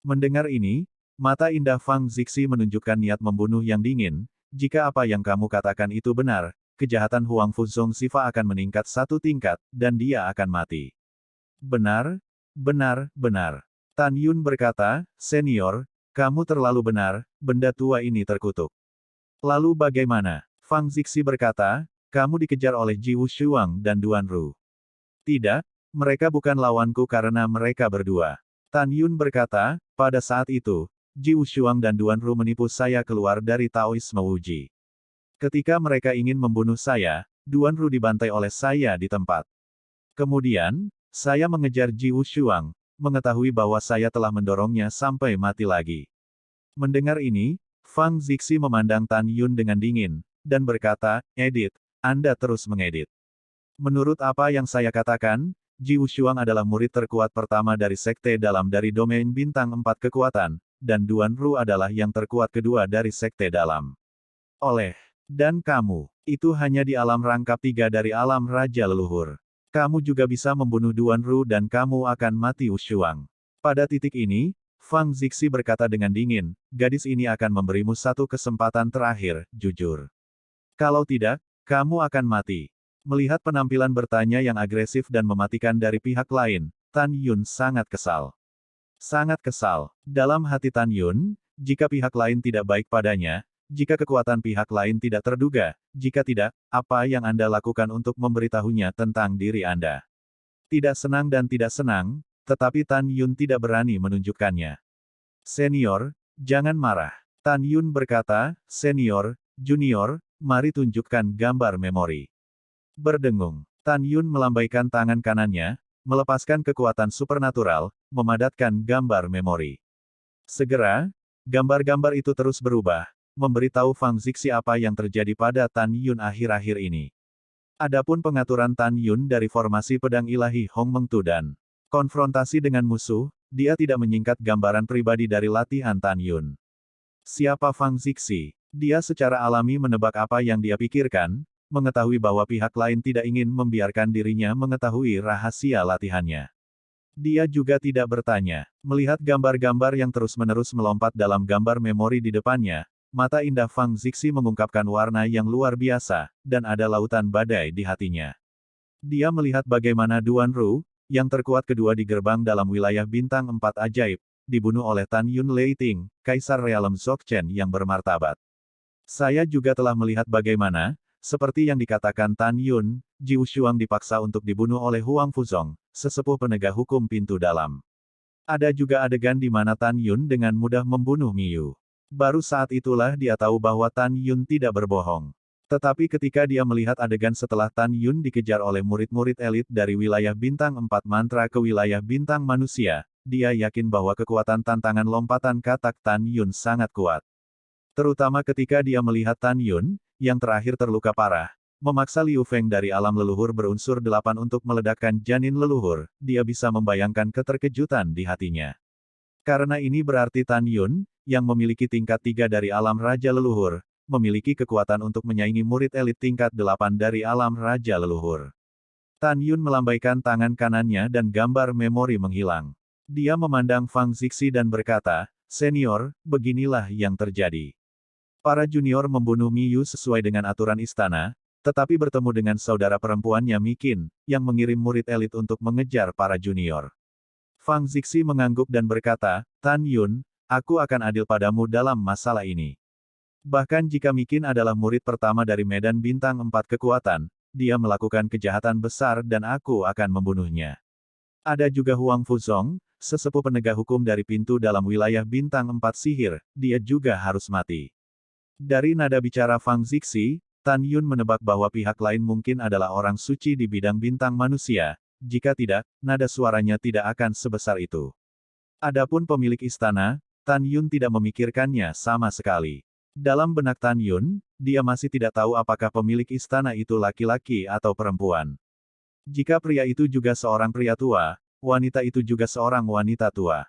Mendengar ini, mata indah Fang Zixi menunjukkan niat membunuh yang dingin. "Jika apa yang kamu katakan itu benar, kejahatan Huang Fuzong Sifa akan meningkat 1 tingkat, dan dia akan mati." "Benar, benar, benar." Tan Yun berkata, "Senior, kamu terlalu benar, benda tua ini terkutuk." "Lalu bagaimana?" Fang Zixi berkata, "Kamu dikejar oleh Ji Wushuang dan Duan Ru." "Tidak, mereka bukan lawanku karena mereka berdua." Tan Yun berkata, "Pada saat itu, Ji Wushuang dan Duan Ru menipu saya keluar dari Taoisme Wuji. Ketika mereka ingin membunuh saya, Duan Ru dibantai oleh saya di tempat. Kemudian, saya mengejar Ji Wushuang, mengetahui bahwa saya telah mendorongnya sampai mati lagi." Mendengar ini, Fang Zixi memandang Tan Yun dengan dingin, dan berkata, "Edit, Anda terus mengedit. Menurut apa yang saya katakan, Ji Wushuang adalah murid terkuat pertama dari Sekte Dalam dari domain bintang 4 kekuatan, dan Duan Ru adalah yang terkuat kedua dari Sekte Dalam. Dan kamu, itu hanya di alam rangkap 3 dari alam Raja Leluhur. Kamu juga bisa membunuh Duan Ru dan kamu akan mati Wushuang. Pada titik ini, Fang Zixi berkata dengan dingin, gadis ini akan memberimu satu kesempatan terakhir, jujur. Kalau tidak, kamu akan mati. Melihat penampilan bertanya yang agresif dan mematikan dari pihak lain, Tan Yun sangat kesal. Sangat kesal. Dalam hati Tan Yun, jika pihak lain tidak baik padanya, jika kekuatan pihak lain tidak terduga, jika tidak, apa yang Anda lakukan untuk memberitahunya tentang diri Anda? Tidak senang dan tidak senang, tetapi Tan Yun tidak berani menunjukkannya. Senior, jangan marah. Tan Yun berkata, senior, junior, mari tunjukkan gambar memori. Berdengung, Tan Yun melambaikan tangan kanannya, melepaskan kekuatan supernatural, memadatkan gambar memori. Segera, gambar-gambar itu terus berubah, memberitahu Fang Zixi apa yang terjadi pada Tan Yun akhir-akhir ini. Adapun pengaturan Tan Yun dari formasi pedang ilahi Hong Mengtu dan konfrontasi dengan musuh, dia tidak menyingkat gambaran pribadi dari latihan Tan Yun. Siapa Fang Zixi? Dia secara alami menebak apa yang dia pikirkan, mengetahui bahwa pihak lain tidak ingin membiarkan dirinya mengetahui rahasia latihannya. Dia juga tidak bertanya. Melihat gambar-gambar yang terus-menerus melompat dalam gambar memori di depannya, mata indah Fang Zixi mengungkapkan warna yang luar biasa, dan ada lautan badai di hatinya. Dia melihat bagaimana Duan Ru, yang terkuat kedua di gerbang dalam wilayah bintang 4 ajaib, dibunuh oleh Tan Yun Leiting, Kaisar Realem Dzogchen yang bermartabat. Saya juga telah melihat bagaimana, seperti yang dikatakan Tan Yun, Ji Wushuang dipaksa untuk dibunuh oleh Huang Fuzong, sesepuh penegak hukum pintu dalam. Ada juga adegan di mana Tan Yun dengan mudah membunuh Miyu. Baru saat itulah dia tahu bahwa Tan Yun tidak berbohong. Tetapi ketika dia melihat adegan setelah Tan Yun dikejar oleh murid-murid elit dari wilayah bintang 4 mantra ke wilayah bintang manusia, dia yakin bahwa kekuatan tantangan lompatan katak Tan Yun sangat kuat. Terutama ketika dia melihat Tan Yun, yang terakhir terluka parah, memaksa Liu Feng dari alam leluhur berunsur 8 untuk meledakkan janin leluhur, dia bisa membayangkan keterkejutan di hatinya. Karena ini berarti Tan Yun, yang memiliki tingkat 3 dari alam Raja Leluhur, memiliki kekuatan untuk menyaingi murid elit tingkat 8 dari alam Raja Leluhur. Tan Yun melambaikan tangan kanannya dan gambar memori menghilang. Dia memandang Fang Zixi dan berkata, senior, beginilah yang terjadi. Para junior membunuh Miyu sesuai dengan aturan istana, tetapi bertemu dengan saudara perempuannya Mi Qin, yang mengirim murid elit untuk mengejar para junior. Fang Zixi mengangguk dan berkata, Tan Yun, aku akan adil padamu dalam masalah ini. Bahkan jika Mi Qin adalah murid pertama dari medan bintang 4 kekuatan, dia melakukan kejahatan besar dan aku akan membunuhnya. Ada juga Huang Fuzong, sesepuh penegak hukum dari pintu dalam wilayah bintang 4 sihir, dia juga harus mati. Dari nada bicara Fang Zixi, Tan Yun menebak bahwa pihak lain mungkin adalah orang suci di bidang bintang manusia, jika tidak, nada suaranya tidak akan sebesar itu. Adapun pemilik istana, Tan Yun tidak memikirkannya sama sekali. Dalam benak Tan Yun, dia masih tidak tahu apakah pemilik istana itu laki-laki atau perempuan. Jika pria itu juga seorang pria tua, wanita itu juga seorang wanita tua.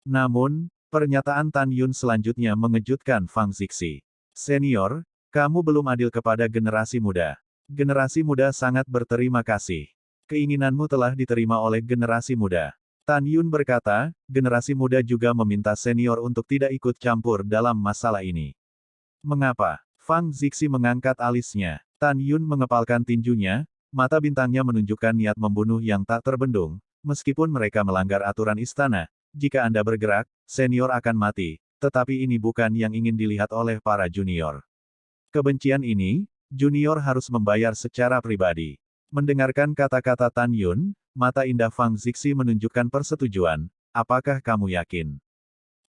Namun, pernyataan Tan Yun selanjutnya mengejutkan Fang Zixi. Senior, kamu belum adil kepada generasi muda. Generasi muda sangat berterima kasih. Keinginanmu telah diterima oleh generasi muda. Tan Yun berkata, generasi muda juga meminta senior untuk tidak ikut campur dalam masalah ini. Mengapa? Fang Zixi mengangkat alisnya. Tan Yun mengepalkan tinjunya, mata bintangnya menunjukkan niat membunuh yang tak terbendung, meskipun mereka melanggar aturan istana. Jika Anda bergerak, senior akan mati. Tetapi ini bukan yang ingin dilihat oleh para junior. Kebencian ini, junior harus membayar secara pribadi. Mendengarkan kata-kata Tan Yun, mata indah Fang Zixi menunjukkan persetujuan. Apakah kamu yakin?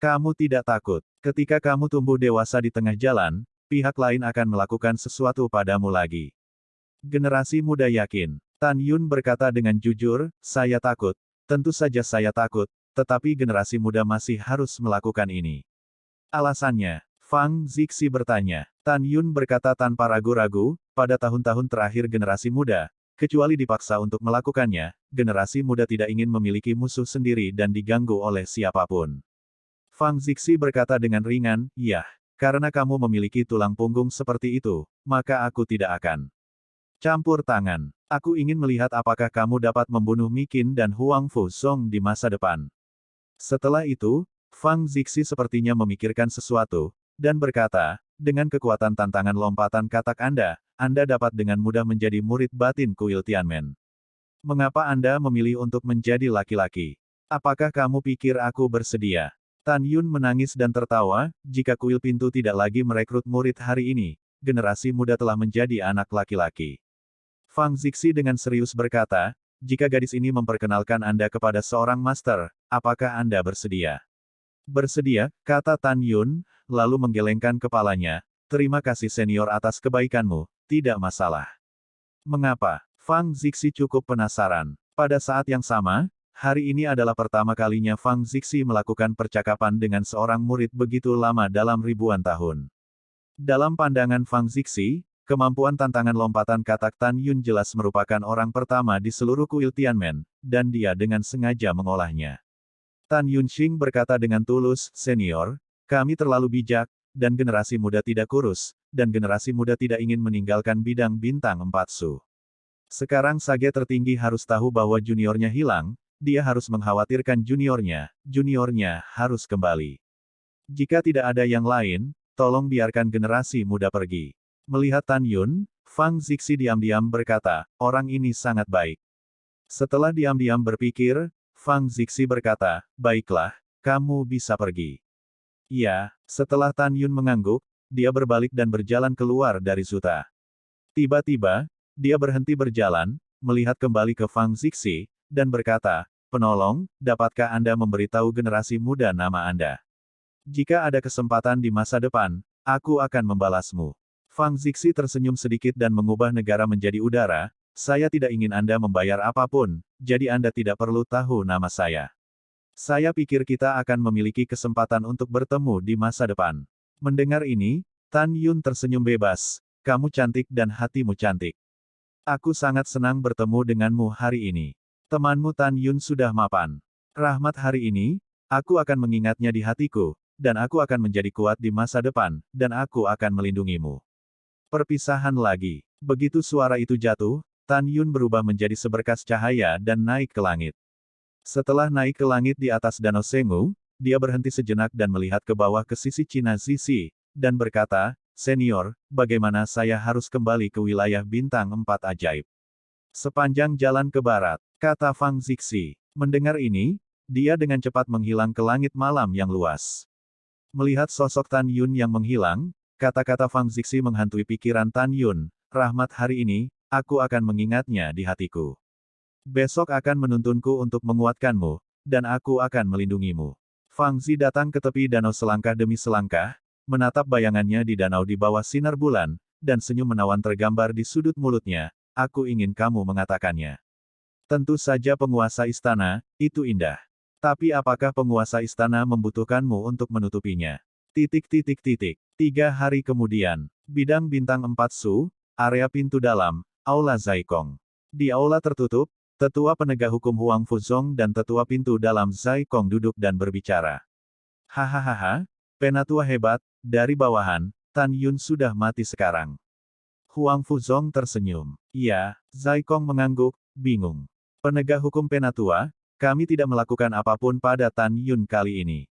Kamu tidak takut. Ketika kamu tumbuh dewasa di tengah jalan, pihak lain akan melakukan sesuatu padamu lagi. Generasi muda yakin. Tan Yun berkata dengan jujur, saya takut. Tentu saja saya takut, tetapi generasi muda masih harus melakukan ini. Alasannya, Fang Zixi bertanya. Tan Yun berkata tanpa ragu-ragu, pada tahun-tahun terakhir generasi muda, kecuali dipaksa untuk melakukannya, generasi muda tidak ingin memiliki musuh sendiri dan diganggu oleh siapapun. Fang Zixi berkata dengan ringan, "Yah, karena kamu memiliki tulang punggung seperti itu, maka aku tidak akan campur tangan. Aku ingin melihat apakah kamu dapat membunuh Mi Qin dan Huang Fuzong di masa depan." Setelah itu, Fang Zixi sepertinya memikirkan sesuatu, dan berkata, "Dengan kekuatan tantangan lompatan katak Anda dapat dengan mudah menjadi murid batin kuil Tianmen. Mengapa Anda memilih untuk menjadi laki-laki? Apakah kamu pikir aku bersedia?" Tan Yun menangis dan tertawa, jika kuil pintu tidak lagi merekrut murid hari ini, generasi muda telah menjadi anak laki-laki. Fang Zixi dengan serius berkata, "Jika gadis ini memperkenalkan Anda kepada seorang master, apakah Anda bersedia?" "Bersedia," kata Tan Yun, lalu menggelengkan kepalanya. "Terima kasih senior atas kebaikanmu, tidak masalah." "Mengapa?" Fang Zixi cukup penasaran. Pada saat yang sama, hari ini adalah pertama kalinya Fang Zixi melakukan percakapan dengan seorang murid begitu lama dalam ribuan tahun. Dalam pandangan Fang Zixi, kemampuan tantangan lompatan katak Tan Yun jelas merupakan orang pertama di seluruh kuil Tianmen, dan dia dengan sengaja mengolahnya. Tan Yunxing berkata dengan tulus, "Senior, kami terlalu bijak, dan generasi muda tidak kurus, dan generasi muda tidak ingin meninggalkan bidang bintang 4 Su. Sekarang Sage tertinggi harus tahu bahwa juniornya hilang, dia harus mengkhawatirkan juniornya harus kembali. Jika tidak ada yang lain, tolong biarkan generasi muda pergi." Melihat Tan Yun, Fang Zixi diam-diam berkata, "Orang ini sangat baik." Setelah diam-diam berpikir, Fang Zixi berkata, "Baiklah, kamu bisa pergi." "Iya." Setelah Tan Yun mengangguk, dia berbalik dan berjalan keluar dari Zuta. Tiba-tiba, dia berhenti berjalan, melihat kembali ke Fang Zixi, dan berkata, "Penolong, dapatkah Anda memberitahu generasi muda nama Anda? Jika ada kesempatan di masa depan, aku akan membalasmu." Fang Zixi tersenyum sedikit dan mengubah negara menjadi udara. "Saya tidak ingin Anda membayar apapun, jadi Anda tidak perlu tahu nama saya. Saya pikir kita akan memiliki kesempatan untuk bertemu di masa depan." Mendengar ini, Tan Yun tersenyum bebas. "Kamu cantik dan hatimu cantik. Aku sangat senang bertemu denganmu hari ini. Temanmu Tan Yun sudah mapan. Rahmat hari ini, aku akan mengingatnya di hatiku, dan aku akan menjadi kuat di masa depan, dan aku akan melindungimu." Perpisahan lagi. Begitu suara itu jatuh, Tan Yun berubah menjadi seberkas cahaya dan naik ke langit. Setelah naik ke langit di atas Danau Sengu, dia berhenti sejenak dan melihat ke bawah ke sisi Cina Zizi, dan berkata, "Senior, bagaimana saya harus kembali ke wilayah bintang 4 ajaib?" "Sepanjang jalan ke barat," kata Fang Zixi. Mendengar ini, dia dengan cepat menghilang ke langit malam yang luas. Melihat sosok Tan Yun yang menghilang, kata-kata Fang Zixi menghantui pikiran Tan Yun, "Rahmat hari ini, aku akan mengingatnya di hatiku. Besok akan menuntunku untuk menguatkanmu, dan aku akan melindungimu." Fang Zi datang ke tepi danau selangkah demi selangkah, menatap bayangannya di danau di bawah sinar bulan, dan senyum menawan tergambar di sudut mulutnya. "Aku ingin kamu mengatakannya. Tentu saja penguasa istana, itu indah. Tapi apakah penguasa istana membutuhkanmu untuk menutupinya?" Titik. 3 hari kemudian, bidang bintang 4 Su, area pintu dalam, Aula Zaikong. Di aula tertutup, tetua penegak hukum Huang Fuzong dan tetua pintu dalam Zaikong duduk dan berbicara. "Hahaha, penatua hebat, dari bawahan, Tan Yun sudah mati sekarang." Huang Fuzong tersenyum. "Iya." Zaikong mengangguk, bingung. "Penegak hukum penatua, kami tidak melakukan apapun pada Tan Yun kali ini.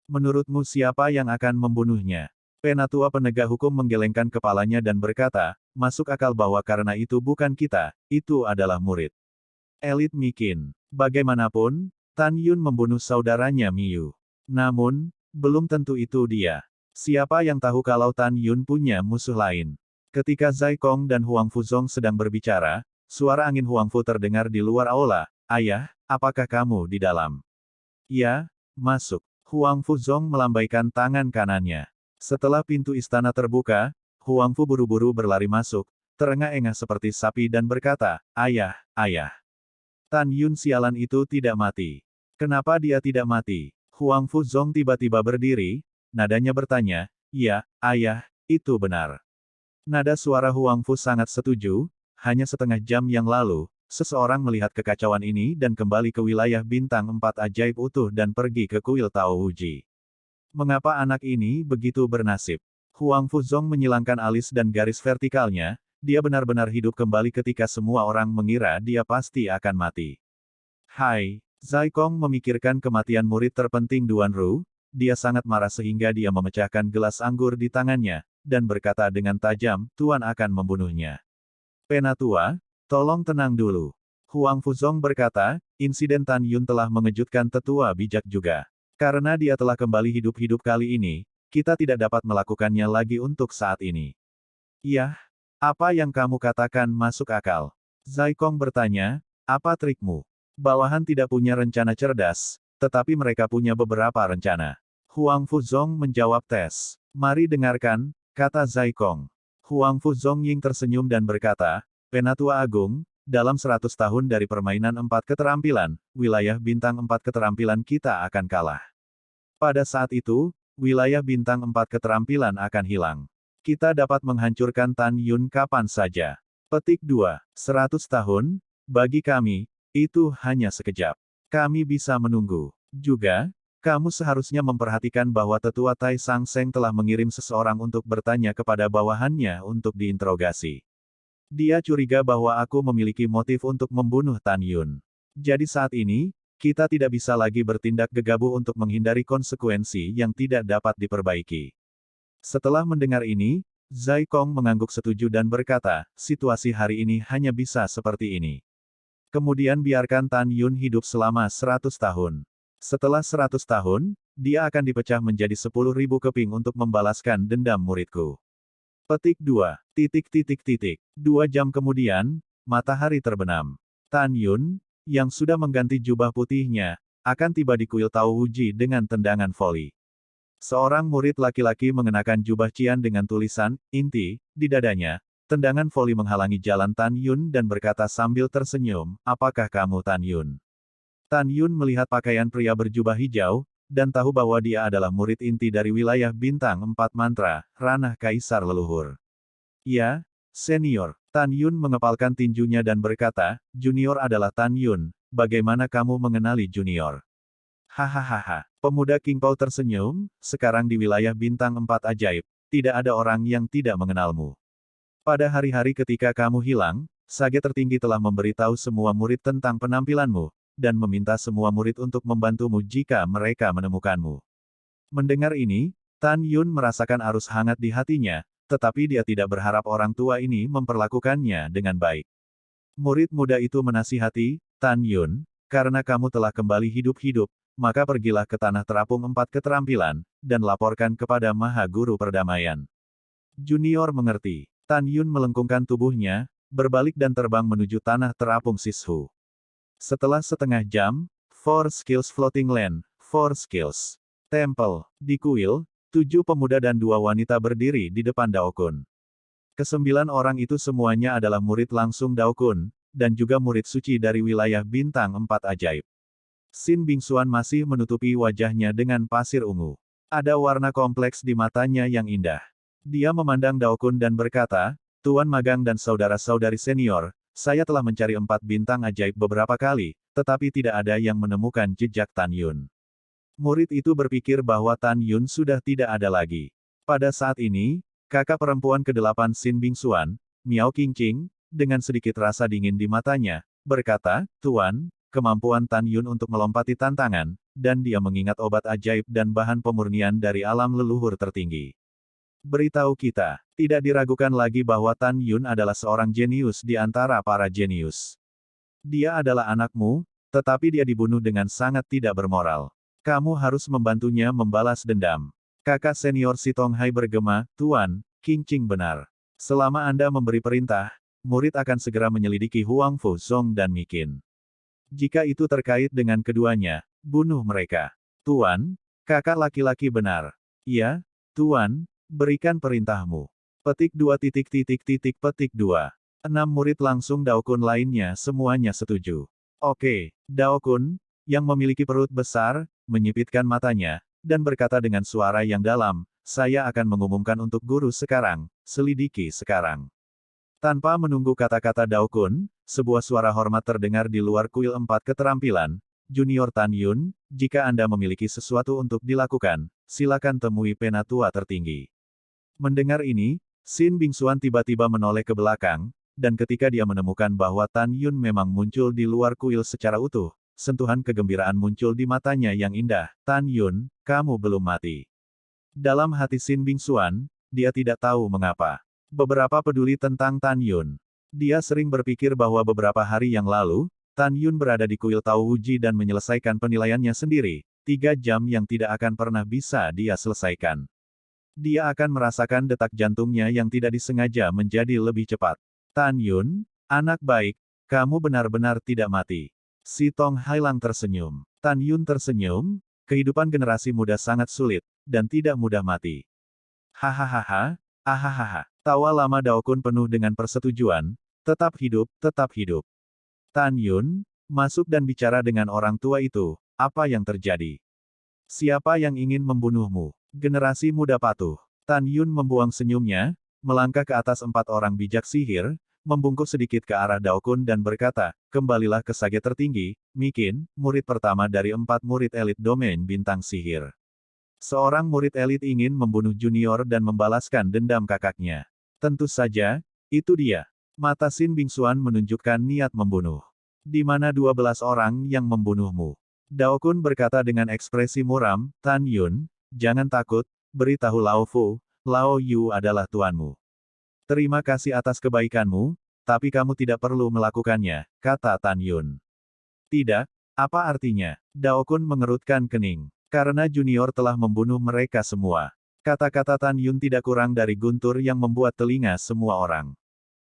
Menurutmu siapa yang akan membunuhnya?" Penatua penegak hukum menggelengkan kepalanya dan berkata, "Masuk akal bahwa karena itu bukan kita, itu adalah murid elit Mi Qin. Bagaimanapun, Tan Yun membunuh saudaranya Miyu. Namun, belum tentu itu dia. Siapa yang tahu kalau Tan Yun punya musuh lain?" Ketika Zaikong dan Huang Fuzong sedang berbicara, suara angin Huang Fu terdengar di luar aula. "Ayah, apakah kamu di dalam?" "Ya, masuk." Huang Fuzong melambaikan tangan kanannya. Setelah pintu istana terbuka, Huang Fu buru-buru berlari masuk, terengah-engah seperti sapi dan berkata, "Ayah, ayah. Tan Yun sialan itu tidak mati." "Kenapa dia tidak mati?" Huang Fuzong tiba-tiba berdiri, nadanya bertanya, Ya, ayah, itu benar. Nada suara Huang Fu sangat setuju, hanya setengah jam yang lalu, seseorang melihat kekacauan ini dan kembali ke wilayah bintang 4 ajaib utuh dan pergi ke kuil Tao Wuji. Mengapa anak ini begitu bernasib? Huang Fuzong menyilangkan alis dan garis vertikalnya, dia benar-benar hidup kembali ketika semua orang mengira dia pasti akan mati. Hai, Zai Kong memikirkan kematian murid terpenting Duan Ru, dia sangat marah sehingga dia memecahkan gelas anggur di tangannya, dan berkata dengan tajam, Tuan akan membunuhnya. Penatua, tolong tenang dulu. Huang Fuzong berkata, insiden Tan Yun telah mengejutkan tetua bijak juga. Karena dia telah kembali hidup-hidup kali ini, kita tidak dapat melakukannya lagi untuk saat ini. Yah, apa yang kamu katakan masuk akal. Zai Kong bertanya, apa trikmu? Bawahan tidak punya rencana cerdas, tetapi mereka punya beberapa rencana. Huang Fuzong menjawab tes. Mari dengarkan, kata Zai Kong. Huang Fuzong Ying tersenyum dan berkata, Penatua Agung, dalam 100 tahun dari permainan 4 keterampilan, wilayah bintang 4 keterampilan kita akan kalah. Pada saat itu, wilayah bintang 4 keterampilan akan hilang. Kita dapat menghancurkan Tan Yun kapan saja. Petik 2. 100 tahun, bagi kami, itu hanya sekejap. Kami bisa menunggu. Juga, kamu seharusnya memperhatikan bahwa tetua Tai Sang Seng telah mengirim seseorang untuk bertanya kepada bawahannya untuk diinterogasi. Dia curiga bahwa aku memiliki motif untuk membunuh Tan Yun. Jadi saat ini, kita tidak bisa lagi bertindak gegabah untuk menghindari konsekuensi yang tidak dapat diperbaiki. Setelah mendengar ini, Zai Kong mengangguk setuju dan berkata, situasi hari ini hanya bisa seperti ini. Kemudian biarkan Tan Yun hidup selama 100 tahun. Setelah 100 tahun, dia akan dipecah menjadi 10.000 keping untuk membalaskan dendam muridku. Petik 2. 2 jam kemudian, matahari terbenam. Tan Yun, yang sudah mengganti jubah putihnya, akan tiba di kuil Tao Wuji dengan tendangan voli. Seorang murid laki-laki mengenakan jubah cian dengan tulisan, inti, di dadanya. Tendangan voli menghalangi jalan Tan Yun dan berkata sambil tersenyum, apakah kamu Tan Yun? Tan Yun melihat pakaian pria berjubah hijau, dan tahu bahwa dia adalah murid inti dari wilayah bintang 4 mantra, ranah kaisar leluhur. Ya, senior. Tan Yun mengepalkan tinjunya dan berkata, junior adalah Tan Yun, bagaimana kamu mengenali junior? Hahaha. Pemuda King Pao tersenyum, sekarang di wilayah bintang 4 ajaib, tidak ada orang yang tidak mengenalmu. Pada hari-hari ketika kamu hilang, Sage tertinggi telah memberitahu semua murid tentang penampilanmu, dan meminta semua murid untuk membantumu jika mereka menemukanmu. Mendengar ini, Tan Yun merasakan arus hangat di hatinya, tetapi dia tidak berharap orang tua ini memperlakukannya dengan baik. Murid muda itu menasihati, Tan Yun, karena kamu telah kembali hidup-hidup, maka pergilah ke tanah terapung 4 keterampilan, dan laporkan kepada Maha Guru Perdamaian. Junior mengerti. Tan Yun melengkungkan tubuhnya, berbalik dan terbang menuju tanah terapung Sishu. Setelah setengah jam, 4 skills floating land, 4 skills. Temple. Di kuil, 7 pemuda dan 2 wanita berdiri di depan Daokun. Kesembilan orang itu semuanya adalah murid langsung Daokun, dan juga murid suci dari wilayah bintang 4 ajaib. Sin Bingsuan masih menutupi wajahnya dengan pasir ungu. Ada warna kompleks di matanya yang indah. Dia memandang Daokun dan berkata, Tuan Magang dan saudara-saudari senior, saya telah mencari 4 bintang ajaib beberapa kali, tetapi tidak ada yang menemukan jejak Tan Yun. Murid itu berpikir bahwa Tan Yun sudah tidak ada lagi. Pada saat ini, kakak perempuan ke-8 Sin Bingsuan, Miao Qingqing, dengan sedikit rasa dingin di matanya, berkata, Tuan, kemampuan Tan Yun untuk melompati tantangan, dan dia mengingat obat ajaib dan bahan pemurnian dari alam leluhur tertinggi. Beritahu kita, tidak diragukan lagi bahwa Tan Yun adalah seorang jenius di antara para jenius. Dia adalah anakmu, tetapi dia dibunuh dengan sangat tidak bermoral. Kamu harus membantunya membalas dendam. Kakak senior si Tonghai bergema, Tuan, Qingqing benar. Selama Anda memberi perintah, murid akan segera menyelidiki Huang Fu Zong dan Miqin. Jika itu terkait dengan keduanya, bunuh mereka. Tuan, kakak laki-laki benar. Iya, Tuan, berikan perintahmu. Petik 2. Petik 2. 6 murid langsung Daokun lainnya semuanya setuju. Oke, Daokun, yang memiliki perut besar, menyipitkan matanya, dan berkata dengan suara yang dalam, saya akan mengumumkan untuk guru sekarang, selidiki sekarang. Tanpa menunggu kata-kata Dao Kun, sebuah suara hormat terdengar di luar kuil 4 keterampilan. Junior Tan Yun, jika Anda memiliki sesuatu untuk dilakukan, silakan temui penatua tertinggi. Mendengar ini, Sin Bingxuan tiba-tiba menoleh ke belakang, dan ketika dia menemukan bahwa Tan Yun memang muncul di luar kuil secara utuh, sentuhan kegembiraan muncul di matanya yang indah. Tan Yun, kamu belum mati. Dalam hati Sin Bingxuan, dia tidak tahu mengapa. Beberapa peduli tentang Tan Yun. Dia sering berpikir bahwa beberapa hari yang lalu, Tan Yun berada di kuil Tao Wuji dan menyelesaikan penilaiannya sendiri, 3 jam yang tidak akan pernah bisa dia selesaikan. Dia akan merasakan detak jantungnya yang tidak disengaja menjadi lebih cepat. Tan Yun, anak baik, kamu benar-benar tidak mati. Si Tong Hailang tersenyum. Tan Yun tersenyum, kehidupan generasi muda sangat sulit, dan tidak mudah mati. Hahaha, ahahaha. Tawa lama Dao Kun penuh dengan persetujuan, tetap hidup, tetap hidup. Tan Yun, masuk dan bicara dengan orang tua itu, apa yang terjadi? Siapa yang ingin membunuhmu? Generasi muda patuh. Tan Yun membuang senyumnya, melangkah ke atas 4 orang bijak sihir, membungkuk sedikit ke arah Dao Kun dan berkata, kembalilah ke sage tertinggi, Mikin, murid pertama dari 4 murid elit domain bintang sihir. Seorang murid elit ingin membunuh junior dan membalaskan dendam kakaknya. Tentu saja, itu dia. Mata Sin Bingxuan menunjukkan niat membunuh. Di mana 12 orang yang membunuhmu? Dao Kun berkata dengan ekspresi muram, Tan Yun, jangan takut, beritahu Lao Fu, Lao Yu adalah tuanmu. Terima kasih atas kebaikanmu, tapi kamu tidak perlu melakukannya, kata Tan Yun. Tidak, apa artinya? Dao Kun mengerutkan kening. Karena junior telah membunuh mereka semua. Kata-kata Tan Yun tidak kurang dari guntur yang membuat telinga semua orang.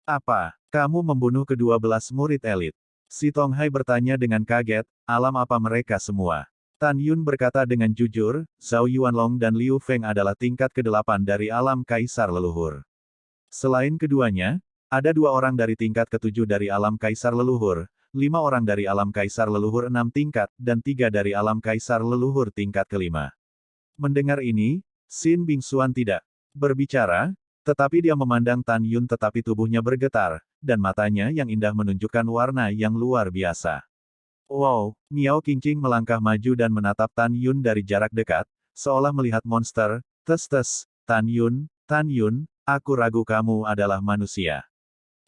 Apa? Kamu membunuh ke-12 murid elit? Si Tong Hai bertanya dengan kaget, alam apa mereka semua? Tan Yun berkata dengan jujur, Zhao Yuanlong dan Liu Feng adalah tingkat ke-8 dari alam kaisar leluhur. Selain keduanya, ada 2 orang dari tingkat ke-7 dari alam kaisar leluhur, 5 orang dari alam kaisar leluhur 6 tingkat, dan 3 dari alam kaisar leluhur tingkat ke-5. Mendengar ini, Sin Bingxuan tidak berbicara, tetapi dia memandang Tan Yun tetapi tubuhnya bergetar, dan matanya yang indah menunjukkan warna yang luar biasa. Wow, Miao Qingqing melangkah maju dan menatap Tan Yun dari jarak dekat, seolah melihat monster. Tes, Tan Yun, aku ragu kamu adalah manusia.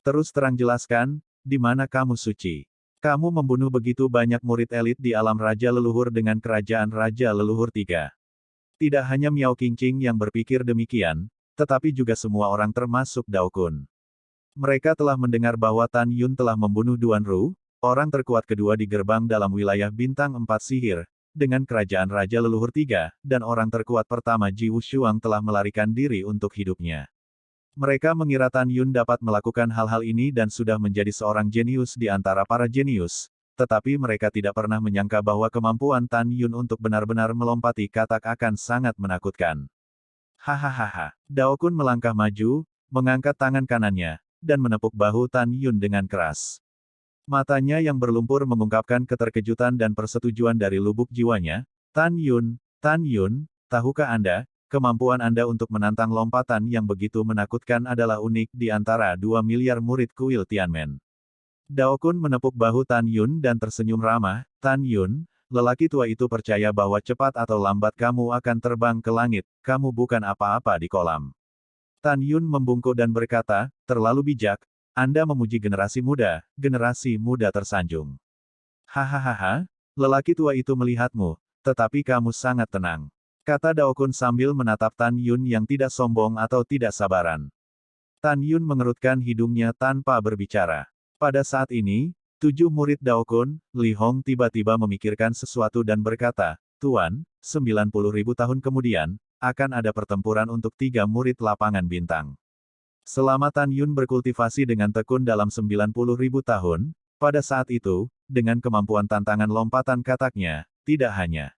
Terus terang jelaskan, di mana kamu suci? Kamu membunuh begitu banyak murid elit di alam Raja Leluhur dengan kerajaan Raja Leluhur 3. Tidak hanya Miao Qingqing yang berpikir demikian, tetapi juga semua orang termasuk Dao Kun. Mereka telah mendengar bahwa Tan Yun telah membunuh Duan Ru, orang terkuat kedua di gerbang dalam wilayah bintang 4 sihir, dengan kerajaan Raja Leluhur 3, dan orang terkuat pertama Ji Wushuang telah melarikan diri untuk hidupnya. Mereka mengira Tan Yun dapat melakukan hal-hal ini dan sudah menjadi seorang jenius di antara para jenius, tetapi mereka tidak pernah menyangka bahwa kemampuan Tan Yun untuk benar-benar melompati katak akan sangat menakutkan. Hahaha. Dao Kun melangkah maju, mengangkat tangan kanannya, dan menepuk bahu Tan Yun dengan keras. Matanya yang berlumpur mengungkapkan keterkejutan dan persetujuan dari lubuk jiwanya. Tan Yun, tahukah Anda, kemampuan Anda untuk menantang lompatan yang begitu menakutkan adalah unik di antara 2 miliar murid kuil Tianmen. Dao Kun menepuk bahu Tan Yun dan tersenyum ramah, Tan Yun, lelaki tua itu percaya bahwa cepat atau lambat kamu akan terbang ke langit, kamu bukan apa-apa di kolam. Tan Yun membungkuk dan berkata, terlalu bijak, Anda memuji generasi muda tersanjung. Hahaha, lelaki tua itu melihatmu, tetapi kamu sangat tenang. Kata Dao Kun sambil menatap Tan Yun yang tidak sombong atau tidak sabaran. Tan Yun mengerutkan hidungnya tanpa berbicara. Pada saat ini, 7 murid Dao Kun, Li Hong tiba-tiba memikirkan sesuatu dan berkata, Tuan, 90.000 tahun kemudian, akan ada pertempuran untuk 3 murid lapangan bintang. Selama Tan Yun berkultivasi dengan tekun dalam 90.000 tahun, pada saat itu, dengan kemampuan tantangan lompatan kataknya, tidak hanya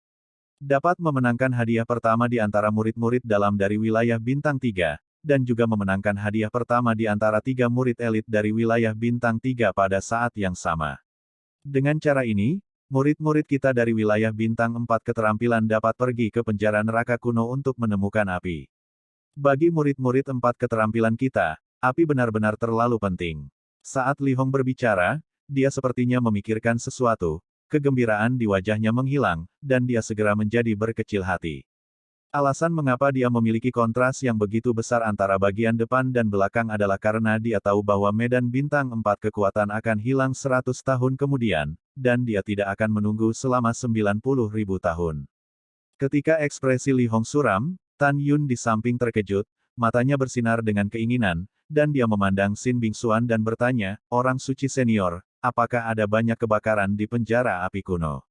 dapat memenangkan hadiah pertama di antara murid-murid dalam dari wilayah bintang 3, dan juga memenangkan hadiah pertama di antara 3 murid elit dari wilayah bintang 3 pada saat yang sama. Dengan cara ini, murid-murid kita dari wilayah bintang 4 keterampilan dapat pergi ke penjara neraka kuno untuk menemukan api. Bagi murid-murid 4 keterampilan kita, api benar-benar terlalu penting. Saat Li Hong berbicara, dia sepertinya memikirkan sesuatu, kegembiraan di wajahnya menghilang, dan dia segera menjadi berkecil hati. Alasan mengapa dia memiliki kontras yang begitu besar antara bagian depan dan belakang adalah karena dia tahu bahwa medan bintang 4 kekuatan akan hilang 100 tahun kemudian, dan dia tidak akan menunggu selama 90.000 tahun. Ketika ekspresi Li Hong suram, Tan Yun di samping terkejut, matanya bersinar dengan keinginan, dan dia memandang Xin Bingxuan dan bertanya, orang suci senior, apakah ada banyak kebakaran di penjara api kuno?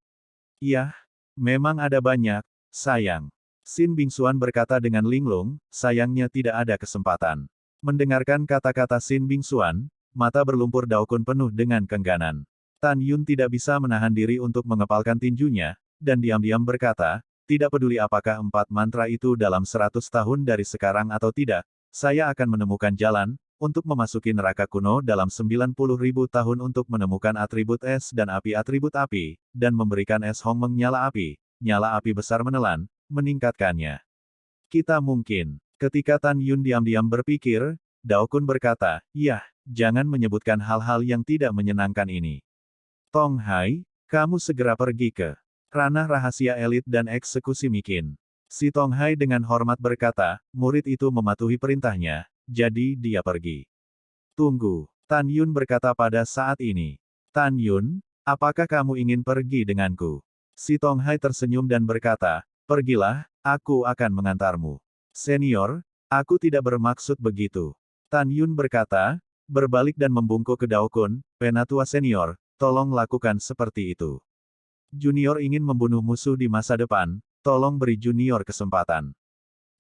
Iya, memang ada banyak, sayang. Xin Bingxuan berkata dengan linglung, sayangnya tidak ada kesempatan. Mendengarkan kata-kata Xin Bingxuan, mata berlumpur Daokun penuh dengan kengganan. Tan Yun tidak bisa menahan diri untuk mengepalkan tinjunya, dan diam-diam berkata, tidak peduli apakah 4 mantra itu dalam 100 tahun dari sekarang atau tidak, saya akan menemukan jalan, untuk memasuki neraka kuno dalam 90.000 tahun untuk menemukan atribut es dan atribut api, dan memberikan es Hong nyala api besar menelan, meningkatkannya. Kita mungkin. Ketika Tan Yun diam-diam berpikir, Daokun berkata, "Yah, jangan menyebutkan hal-hal yang tidak menyenangkan ini. Tong Hai, kamu segera pergi ke ranah rahasia elit dan eksekusi Mikin." Si Tong Hai dengan hormat berkata, murid itu mematuhi perintahnya, jadi dia pergi. Tunggu, Tan Yun berkata pada saat ini. Tan Yun, apakah kamu ingin pergi denganku? Si Tong Hai tersenyum dan berkata, pergilah, aku akan mengantarmu. Senior, aku tidak bermaksud begitu. Tan Yun berkata, berbalik dan membungkuk ke Daokun, penatua senior, tolong lakukan seperti itu. Junior ingin membunuh musuh di masa depan, tolong beri junior kesempatan.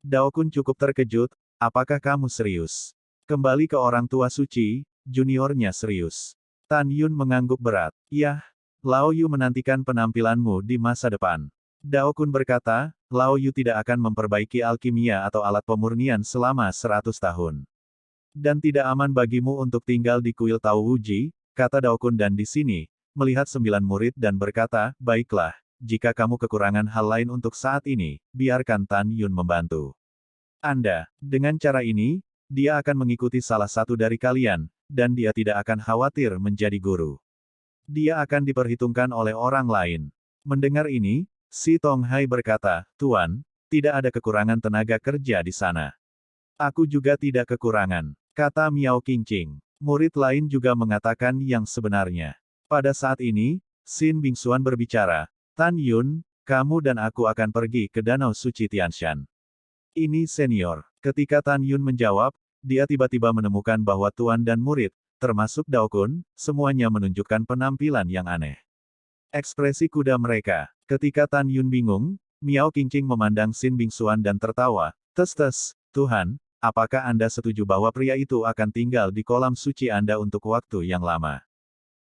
Daokun cukup terkejut, apakah kamu serius? Kembali ke orang tua suci, juniornya serius. Tan Yun mengangguk berat. Yah, Lao Yu menantikan penampilanmu di masa depan. Daokun berkata, Lao Yu tidak akan memperbaiki alkimia atau alat pemurnian selama 100 tahun. Dan tidak aman bagimu untuk tinggal di kuil Tao Wuji, kata Daokun dan di sini, melihat 9 murid dan berkata, baiklah, jika kamu kekurangan hal lain untuk saat ini, biarkan Tan Yun membantu. Dengan cara ini, dia akan mengikuti salah satu dari kalian, dan dia tidak akan khawatir menjadi guru. Dia akan diperhitungkan oleh orang lain. Mendengar ini, Si Tong Hai berkata, Tuan, tidak ada kekurangan tenaga kerja di sana. Aku juga tidak kekurangan, kata Miao Qingqing. Murid lain juga mengatakan yang sebenarnya. Pada saat ini, Xin Bingxuan berbicara, Tan Yun, kamu dan aku akan pergi ke Danau Suci Tianshan. Ini senior. Ketika Tan Yun menjawab, dia tiba-tiba menemukan bahwa tuan dan murid, termasuk Daokun, semuanya menunjukkan penampilan yang aneh. Ekspresi kuda mereka. Ketika Tan Yun bingung, Miao Qingqing memandang Xin Bingxuan dan tertawa. Tes, Tuhan, apakah Anda setuju bahwa pria itu akan tinggal di kolam suci Anda untuk waktu yang lama?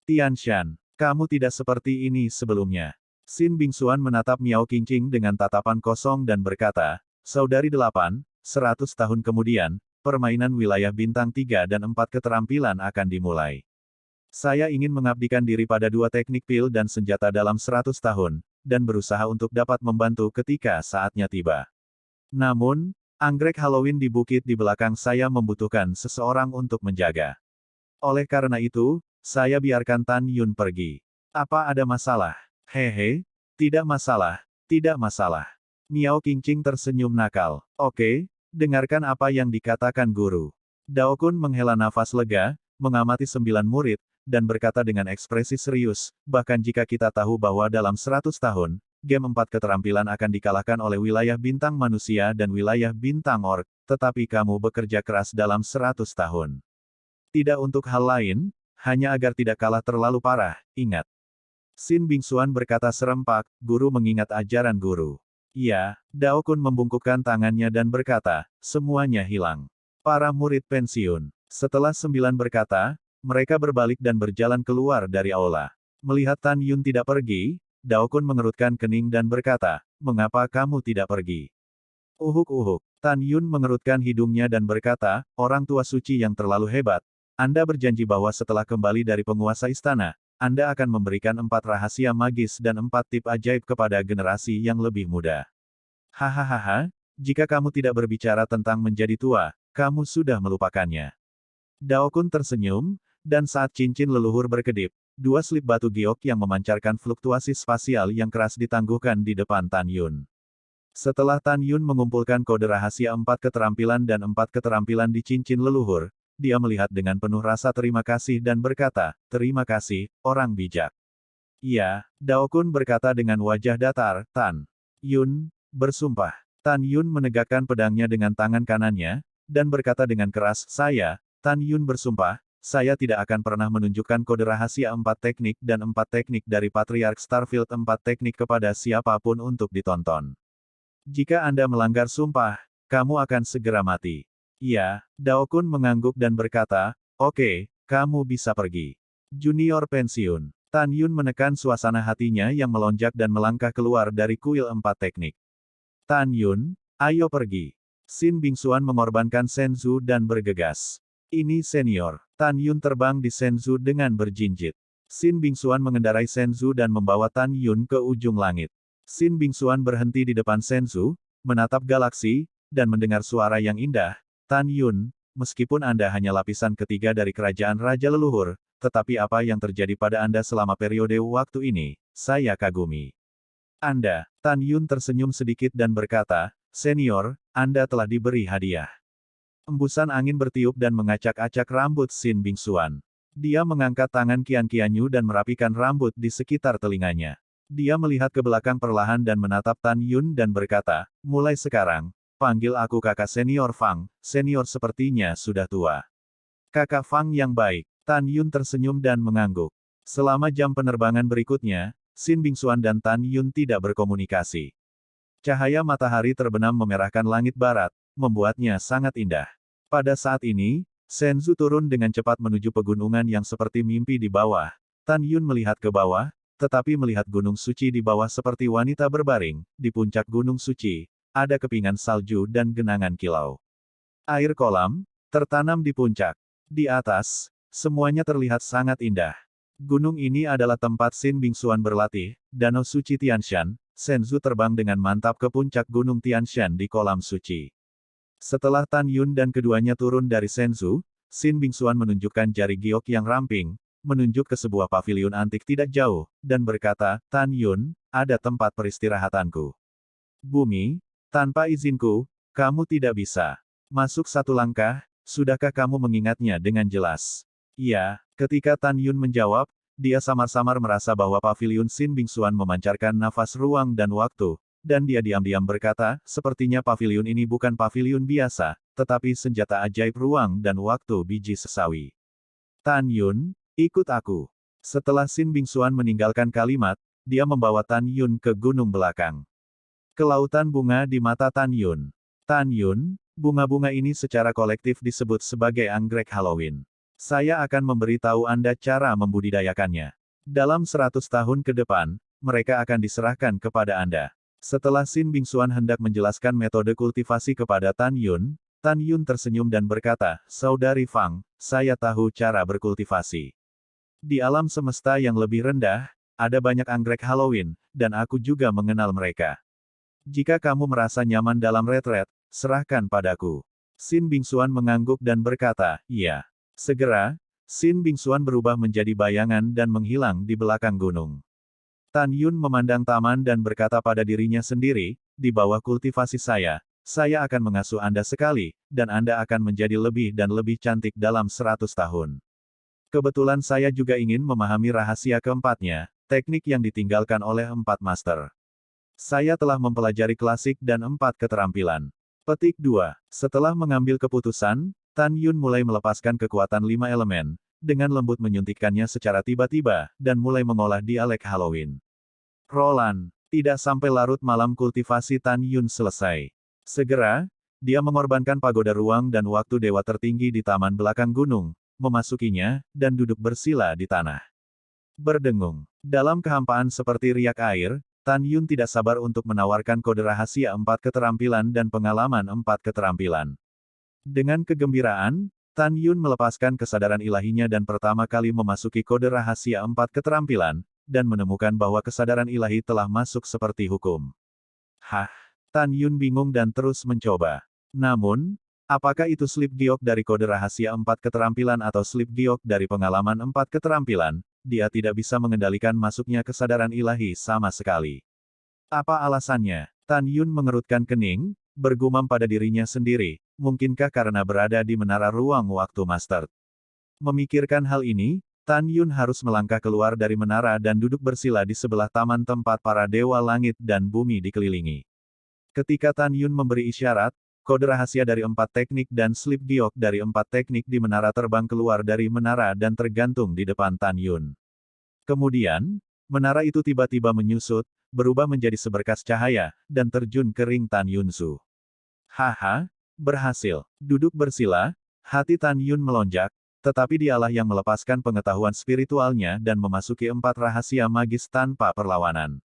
Tianshan, kamu tidak seperti ini sebelumnya. Xin Bingxuan menatap Miao Qingqing dengan tatapan kosong dan berkata, Saudari 8, 100 tahun kemudian, permainan wilayah bintang 3 dan 4 keterampilan akan dimulai. Saya ingin mengabdikan diri pada 2 teknik pil dan senjata dalam 100 tahun, dan berusaha untuk dapat membantu ketika saatnya tiba. Namun, anggrek Halloween di bukit di belakang saya membutuhkan seseorang untuk menjaga. Oleh karena itu, saya biarkan Tan Yun pergi. Apa ada masalah? Hehe, tidak masalah, tidak masalah. Miao Qingqing tersenyum nakal. Oke, dengarkan apa yang dikatakan guru. Daokun menghela nafas lega, mengamati 9 murid, dan berkata dengan ekspresi serius, bahkan jika kita tahu bahwa dalam 100 tahun, game 4 keterampilan akan dikalahkan oleh wilayah bintang manusia dan wilayah bintang orc, tetapi kamu bekerja keras dalam 100 tahun. Tidak untuk hal lain, hanya agar tidak kalah terlalu parah, ingat. Xin Bingxuan berkata serempak, guru mengingat ajaran guru. Iya, Daokun membungkukkan tangannya dan berkata, semuanya hilang. Para murid pensiun. Setelah 9 berkata, mereka berbalik dan berjalan keluar dari aula. Melihat Tan Yun tidak pergi, Daokun mengerutkan kening dan berkata, mengapa kamu tidak pergi? Uhuk-uhuk. Tan Yun mengerutkan hidungnya dan berkata, orang tua suci yang terlalu hebat. Anda berjanji bahwa setelah kembali dari penguasa istana, Anda akan memberikan 4 rahasia magis dan 4 tip ajaib kepada generasi yang lebih muda. Hahaha, Jika kamu tidak berbicara tentang menjadi tua, kamu sudah melupakannya. Dao Kun tersenyum, dan saat cincin leluhur berkedip, dua slip batu giok yang memancarkan fluktuasi spasial yang keras ditangguhkan di depan Tan Yun. Setelah Tan Yun mengumpulkan kode rahasia 4 keterampilan dan 4 keterampilan di cincin leluhur, dia melihat dengan penuh rasa terima kasih dan berkata, "Terima kasih, orang bijak." "Iya," Dao Kun berkata dengan wajah datar, "Tan Yun, bersumpah." Tan Yun menegakkan pedangnya dengan tangan kanannya, dan berkata dengan keras, "Saya, Tan Yun bersumpah, saya tidak akan pernah menunjukkan kode rahasia 4 teknik dan 4 teknik dari Patriark Starfield 4 teknik kepada siapapun untuk ditonton. Jika Anda melanggar sumpah, kamu akan segera mati." "Iya," Dao Kun mengangguk dan berkata, "Oke, kamu bisa pergi." Junior pensiun. Tan Yun menekan suasana hatinya yang melonjak dan melangkah keluar dari kuil 4 teknik. "Tan Yun, ayo pergi." Xin Bingxuan mengorbankan Senzu dan bergegas. "Ini senior." Tan Yun terbang di Senzu dengan berjinjit. Xin Bingxuan mengendarai Senzu dan membawa Tan Yun ke ujung langit. Xin Bingxuan berhenti di depan Senzu, menatap galaksi, dan mendengar suara yang indah. "Tan Yun, meskipun Anda hanya lapisan ketiga dari kerajaan Raja Leluhur, tetapi apa yang terjadi pada Anda selama periode waktu ini, saya kagumi. Anda." Tan Yun tersenyum sedikit dan berkata, "Senior, Anda telah diberi hadiah." Embusan angin bertiup dan mengacak-acak rambut Xin Bingxuan. Dia mengangkat tangan Qian Qianyu dan merapikan rambut di sekitar telinganya. Dia melihat ke belakang perlahan dan menatap Tan Yun dan berkata, "Mulai sekarang, panggil aku kakak senior Fang, senior sepertinya sudah tua." "Kakak Fang yang baik." Tan Yun tersenyum dan mengangguk. Selama jam penerbangan berikutnya, Xin Bingxuan dan Tan Yun tidak berkomunikasi. Cahaya matahari terbenam memerahkan langit barat, membuatnya sangat indah. Pada saat ini, Senzu turun dengan cepat menuju pegunungan yang seperti mimpi di bawah. Tan Yun melihat ke bawah, tetapi melihat gunung suci di bawah seperti wanita berbaring. Di puncak gunung suci, ada kepingan salju dan genangan kilau. Air kolam tertanam di puncak. Di atas, semuanya terlihat sangat indah. Gunung ini adalah tempat Xin Bingxuan berlatih, Danau Suci Tianshan. Senzu terbang dengan mantap ke puncak Gunung Tianshan di kolam suci. Setelah Tan Yun dan keduanya turun dari Senzu, Xin Bingxuan menunjukkan jari giok yang ramping, menunjuk ke sebuah paviliun antik tidak jauh, dan berkata, "Tan Yun, ada tempat peristirahatanku. Bumi, tanpa izinku, kamu tidak bisa masuk satu langkah, sudahkah kamu mengingatnya dengan jelas?" "Iya." Ketika Tan Yun menjawab, dia samar-samar merasa bahwa paviliun Xin Bingxuan memancarkan nafas ruang dan waktu, dan dia diam-diam berkata, "Sepertinya paviliun ini bukan paviliun biasa, tetapi senjata ajaib ruang dan waktu biji sesawi." "Tan Yun, ikut aku." Setelah Xin Bingxuan meninggalkan kalimat, dia membawa Tan Yun ke gunung belakang. Kelautan bunga di mata Tan Yun. "Tan Yun, bunga-bunga ini secara kolektif disebut sebagai anggrek Halloween. Saya akan memberitahu Anda cara membudidayakannya. Dalam 100 tahun ke depan, mereka akan diserahkan kepada Anda." Setelah Xin Bingxuan hendak menjelaskan metode kultivasi kepada Tan Yun tersenyum dan berkata, "Saudari Fang, saya tahu cara berkultivasi. Di alam semesta yang lebih rendah, ada banyak anggrek Halloween, dan aku juga mengenal mereka. Jika kamu merasa nyaman dalam retret, serahkan padaku." Xin Bingxuan mengangguk dan berkata, "Iya." Segera, Xin Bingxuan berubah menjadi bayangan dan menghilang di belakang gunung. Tan Yun memandang taman dan berkata pada dirinya sendiri, "Di bawah kultivasi saya akan mengasuh Anda sekali, dan Anda akan menjadi lebih dan lebih cantik dalam 100 tahun. Kebetulan saya juga ingin memahami rahasia keempatnya, teknik yang ditinggalkan oleh 4 master. Saya telah mempelajari klasik dan 4 keterampilan." Petik 2. Setelah mengambil keputusan, Tan Yun mulai melepaskan kekuatan 5 elemen, dengan lembut menyuntikkannya secara tiba-tiba, dan mulai mengolah dialek Halloween. Roland. Tidak sampai larut malam kultivasi Tan Yun selesai. Segera, dia mengorbankan pagoda ruang dan waktu dewa tertinggi di taman belakang gunung, memasukinya, dan duduk bersila di tanah. Berdengung. Dalam kehampaan seperti riak air, Tan Yun tidak sabar untuk menawarkan kode rahasia 4 keterampilan dan pengalaman 4 keterampilan. Dengan kegembiraan, Tan Yun melepaskan kesadaran ilahinya dan pertama kali memasuki kode rahasia 4 keterampilan, dan menemukan bahwa kesadaran ilahi telah masuk seperti hukum. "Hah?" Tan Yun bingung dan terus mencoba. Namun, apakah itu slip giok dari kode rahasia 4 keterampilan atau slip giok dari pengalaman 4 keterampilan, dia tidak bisa mengendalikan masuknya kesadaran ilahi sama sekali. Apa alasannya? Tan Yun mengerutkan kening, bergumam pada dirinya sendiri, mungkinkah karena berada di menara ruang waktu master? Memikirkan hal ini, Tan Yun harus melangkah keluar dari menara dan duduk bersila di sebelah taman tempat para dewa langit dan bumi dikelilingi. Ketika Tan Yun memberi isyarat, kode rahasia dari 4 teknik dan slip giok dari 4 teknik di menara terbang keluar dari menara dan tergantung di depan Tan Yun. Kemudian, menara itu tiba-tiba menyusut, berubah menjadi seberkas cahaya, dan terjun ke ring Tan Yunsu. Haha, berhasil. Duduk bersila, hati Tan Yun melonjak, tetapi dialah yang melepaskan pengetahuan spiritualnya dan memasuki 4 rahasia magis tanpa perlawanan.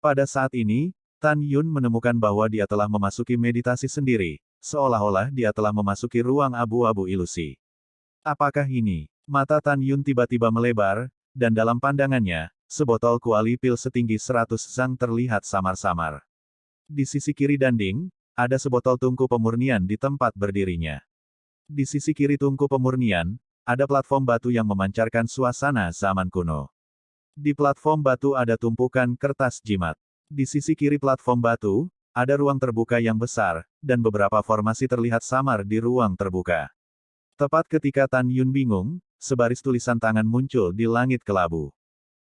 Pada saat ini, Tan Yun menemukan bahwa dia telah memasuki meditasi sendiri, seolah-olah dia telah memasuki ruang abu-abu ilusi. Apakah ini? Mata Tan Yun tiba-tiba melebar, dan dalam pandangannya, sebotol kuali pil setinggi 100 zang terlihat samar-samar. Di sisi kiri danding, ada sebotol tungku pemurnian di tempat berdirinya. Di sisi kiri tungku pemurnian, ada platform batu yang memancarkan suasana zaman kuno. Di platform batu ada tumpukan kertas jimat. Di sisi kiri platform batu, ada ruang terbuka yang besar, dan beberapa formasi terlihat samar di ruang terbuka. Tepat ketika Tan Yun bingung, sebaris tulisan tangan muncul di langit kelabu.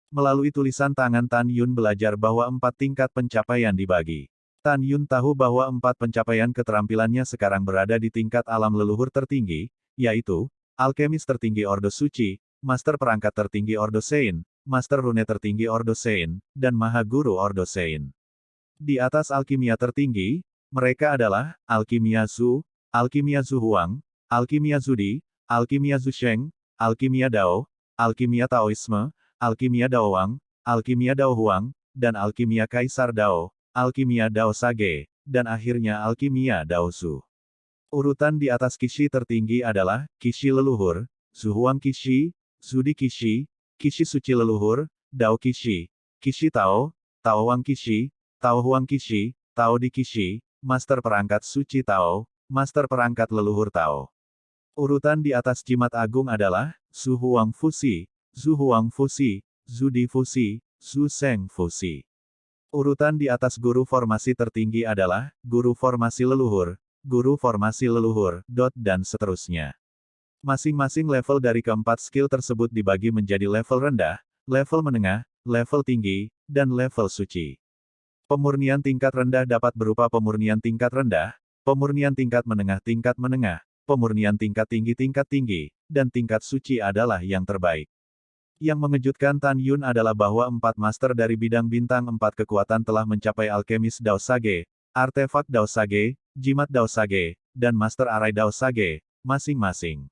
Melalui tulisan tangan Tan Yun belajar bahwa 4 tingkat pencapaian dibagi. Tan Yun tahu bahwa 4 pencapaian keterampilannya sekarang berada di tingkat alam leluhur tertinggi, yaitu, Alkemis tertinggi Ordo Suci, Master perangkat tertinggi Ordo Sein, Master Rune tertinggi Ordo Sein, dan Maha Guru Ordo Sein. Di atas alkimia tertinggi, mereka adalah, Alkimia Zhu, Alkimia Zhu Huang, Alkimia Zudi, Alkimia Zhu Sheng, Alkimia Dao, Alkimia Taoisme, Alkimia Dao Wang, Alkimia Dao Huang, dan Alkimia Kaisar Dao, Alkimia Dao Sage, dan akhirnya Alkimia Dao Zhu. Urutan di atas Kishi tertinggi adalah, Kishi Leluhur, Zhu Huang Kishi, Zudi Kishi, Kishi Suci Leluhur, Dao Kishi, Kishi Tao, Tao Wang Kishi, Tao Huang Kishi, Tao Di Kishi, Master Perangkat Suci Tao, Master Perangkat Leluhur Tao. Urutan di atas Jimat Agung adalah, Zhu Huang Fusi, Zhu Huang Fusi, Zhu Di Fusi, Zhu Sheng Fusi. Urutan di atas Guru Formasi tertinggi adalah, Guru Formasi Leluhur, Guru Formasi Leluhur, dan seterusnya. Masing-masing level dari keempat skill tersebut dibagi menjadi level rendah, level menengah, level tinggi, dan level suci. Pemurnian tingkat rendah dapat berupa pemurnian tingkat rendah, pemurnian tingkat menengah, pemurnian tingkat tinggi, dan tingkat suci adalah yang terbaik. Yang mengejutkan Tan Yun adalah bahwa 4 master dari bidang bintang 4 kekuatan telah mencapai alkemis Dao Sage, artefak Dao Sage, jimat Dao Sage, dan master arai Dao Sage, masing-masing.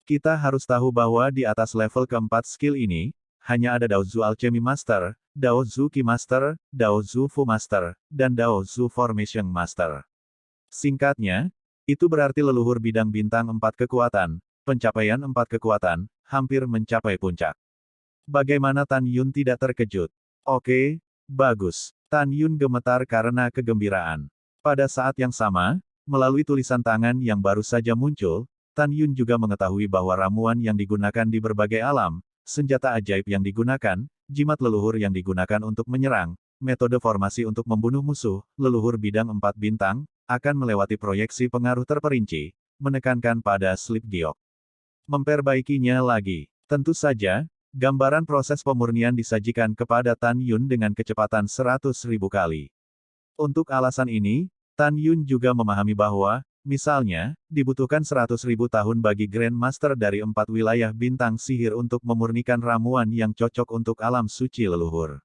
Kita harus tahu bahwa di atas level keempat skill ini, hanya ada Dao Zhu Alchemy Master, Dao Zhu Qi Master, Dao Zhu Fu Master, dan Dao Zhu Formation Master. Singkatnya, itu berarti leluhur bidang bintang 4 kekuatan, pencapaian 4 kekuatan, hampir mencapai puncak. Bagaimana Tan Yun tidak terkejut? Oke, bagus. Tan Yun gemetar karena kegembiraan. Pada saat yang sama, melalui tulisan tangan yang baru saja muncul, Tan Yun juga mengetahui bahwa ramuan yang digunakan di berbagai alam, senjata ajaib yang digunakan, jimat leluhur yang digunakan untuk menyerang, metode formasi untuk membunuh musuh, leluhur bidang 4 bintang, akan melewati proyeksi pengaruh terperinci, menekankan pada slip giok. Memperbaikinya lagi. Tentu saja, gambaran proses pemurnian disajikan kepada Tan Yun dengan kecepatan 100.000 kali. Untuk alasan ini, Tan Yun juga memahami bahwa, misalnya, dibutuhkan 100.000 tahun bagi Grand Master dari 4 wilayah bintang sihir untuk memurnikan ramuan yang cocok untuk alam suci leluhur.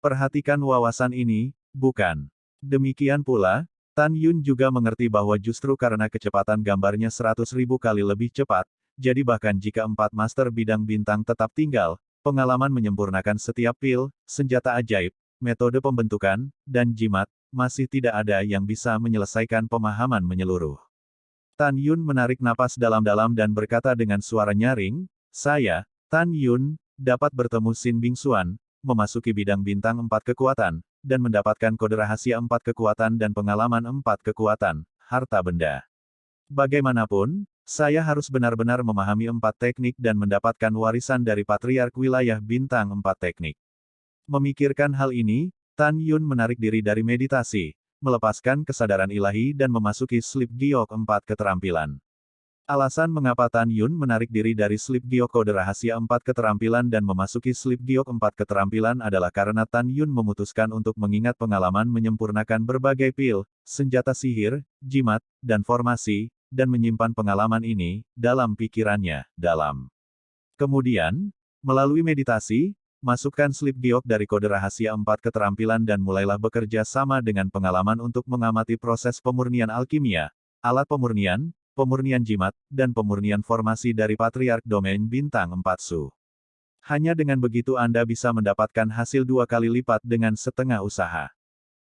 Perhatikan wawasan ini, bukan? Demikian pula, Tan Yun juga mengerti bahwa justru karena kecepatan gambarnya 100.000 kali lebih cepat, jadi bahkan jika 4 master bidang bintang tetap tinggal, pengalaman menyempurnakan setiap pil, senjata ajaib, metode pembentukan, dan jimat, masih tidak ada yang bisa menyelesaikan pemahaman menyeluruh. Tan Yun menarik napas dalam-dalam dan berkata dengan suara nyaring, saya, Tan Yun, dapat bertemu Xin Bingxuan, memasuki bidang bintang 4 kekuatan, dan mendapatkan kode rahasia 4 kekuatan dan pengalaman 4 kekuatan, harta benda. Bagaimanapun, saya harus benar-benar memahami 4 teknik dan mendapatkan warisan dari Patriark Wilayah Bintang 4 teknik. Memikirkan hal ini, Tan Yun menarik diri dari meditasi, melepaskan kesadaran ilahi dan memasuki Sleep Giok 4 keterampilan. Alasan mengapa Tan Yun menarik diri dari Sleep Giok kode rahasia 4 keterampilan dan memasuki Sleep Giok 4 keterampilan adalah karena Tan Yun memutuskan untuk mengingat pengalaman menyempurnakan berbagai pil, senjata sihir, jimat, dan formasi, dan menyimpan pengalaman ini dalam pikirannya dalam. Kemudian, melalui meditasi, masukkan Sleep Giok dari kode rahasia 4 keterampilan dan mulailah bekerja sama dengan pengalaman untuk mengamati proses pemurnian alkimia, alat pemurnian, pemurnian jimat, dan pemurnian formasi dari Patriark Domain Bintang 4 Su. Hanya dengan begitu Anda bisa mendapatkan hasil 2 kali lipat dengan setengah usaha.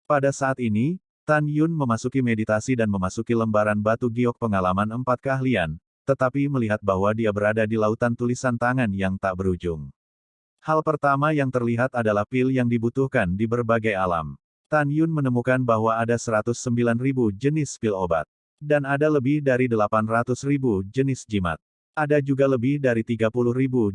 Pada saat ini, Tan Yun memasuki meditasi dan memasuki lembaran batu giok pengalaman 4 keahlian, tetapi melihat bahwa dia berada di lautan tulisan tangan yang tak berujung. Hal pertama yang terlihat adalah pil yang dibutuhkan di berbagai alam. Tan Yun menemukan bahwa ada 109.000 jenis pil obat. Dan ada lebih dari 800.000 jenis jimat. Ada juga lebih dari 30.000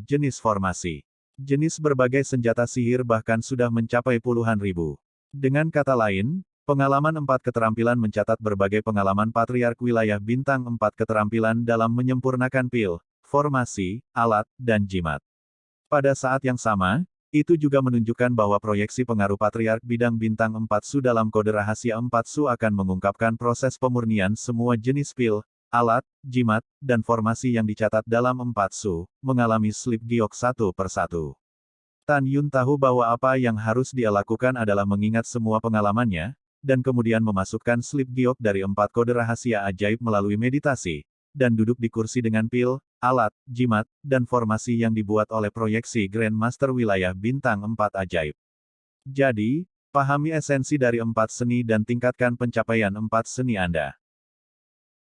jenis formasi. Jenis berbagai senjata sihir bahkan sudah mencapai puluhan ribu. Dengan kata lain, pengalaman 4 keterampilan mencatat berbagai pengalaman Patriark Wilayah Bintang 4 keterampilan dalam menyempurnakan pil, formasi, alat, dan jimat. Pada saat yang sama, itu juga menunjukkan bahwa proyeksi pengaruh Patriark Bidang Bintang 4 Su dalam kode rahasia 4 Su akan mengungkapkan proses pemurnian semua jenis pil, alat, jimat, dan formasi yang dicatat dalam 4 Su, mengalami Sleep Giok satu per satu. Tan Yun tahu bahwa apa yang harus dia lakukan adalah mengingat semua pengalamannya, dan kemudian memasukkan Sleep Giok dari 4 kode rahasia ajaib melalui meditasi, dan duduk di kursi dengan pil, alat, jimat, dan formasi yang dibuat oleh proyeksi Grand Master Wilayah Bintang 4 ajaib. Jadi, pahami esensi dari 4 seni dan tingkatkan pencapaian 4 seni Anda.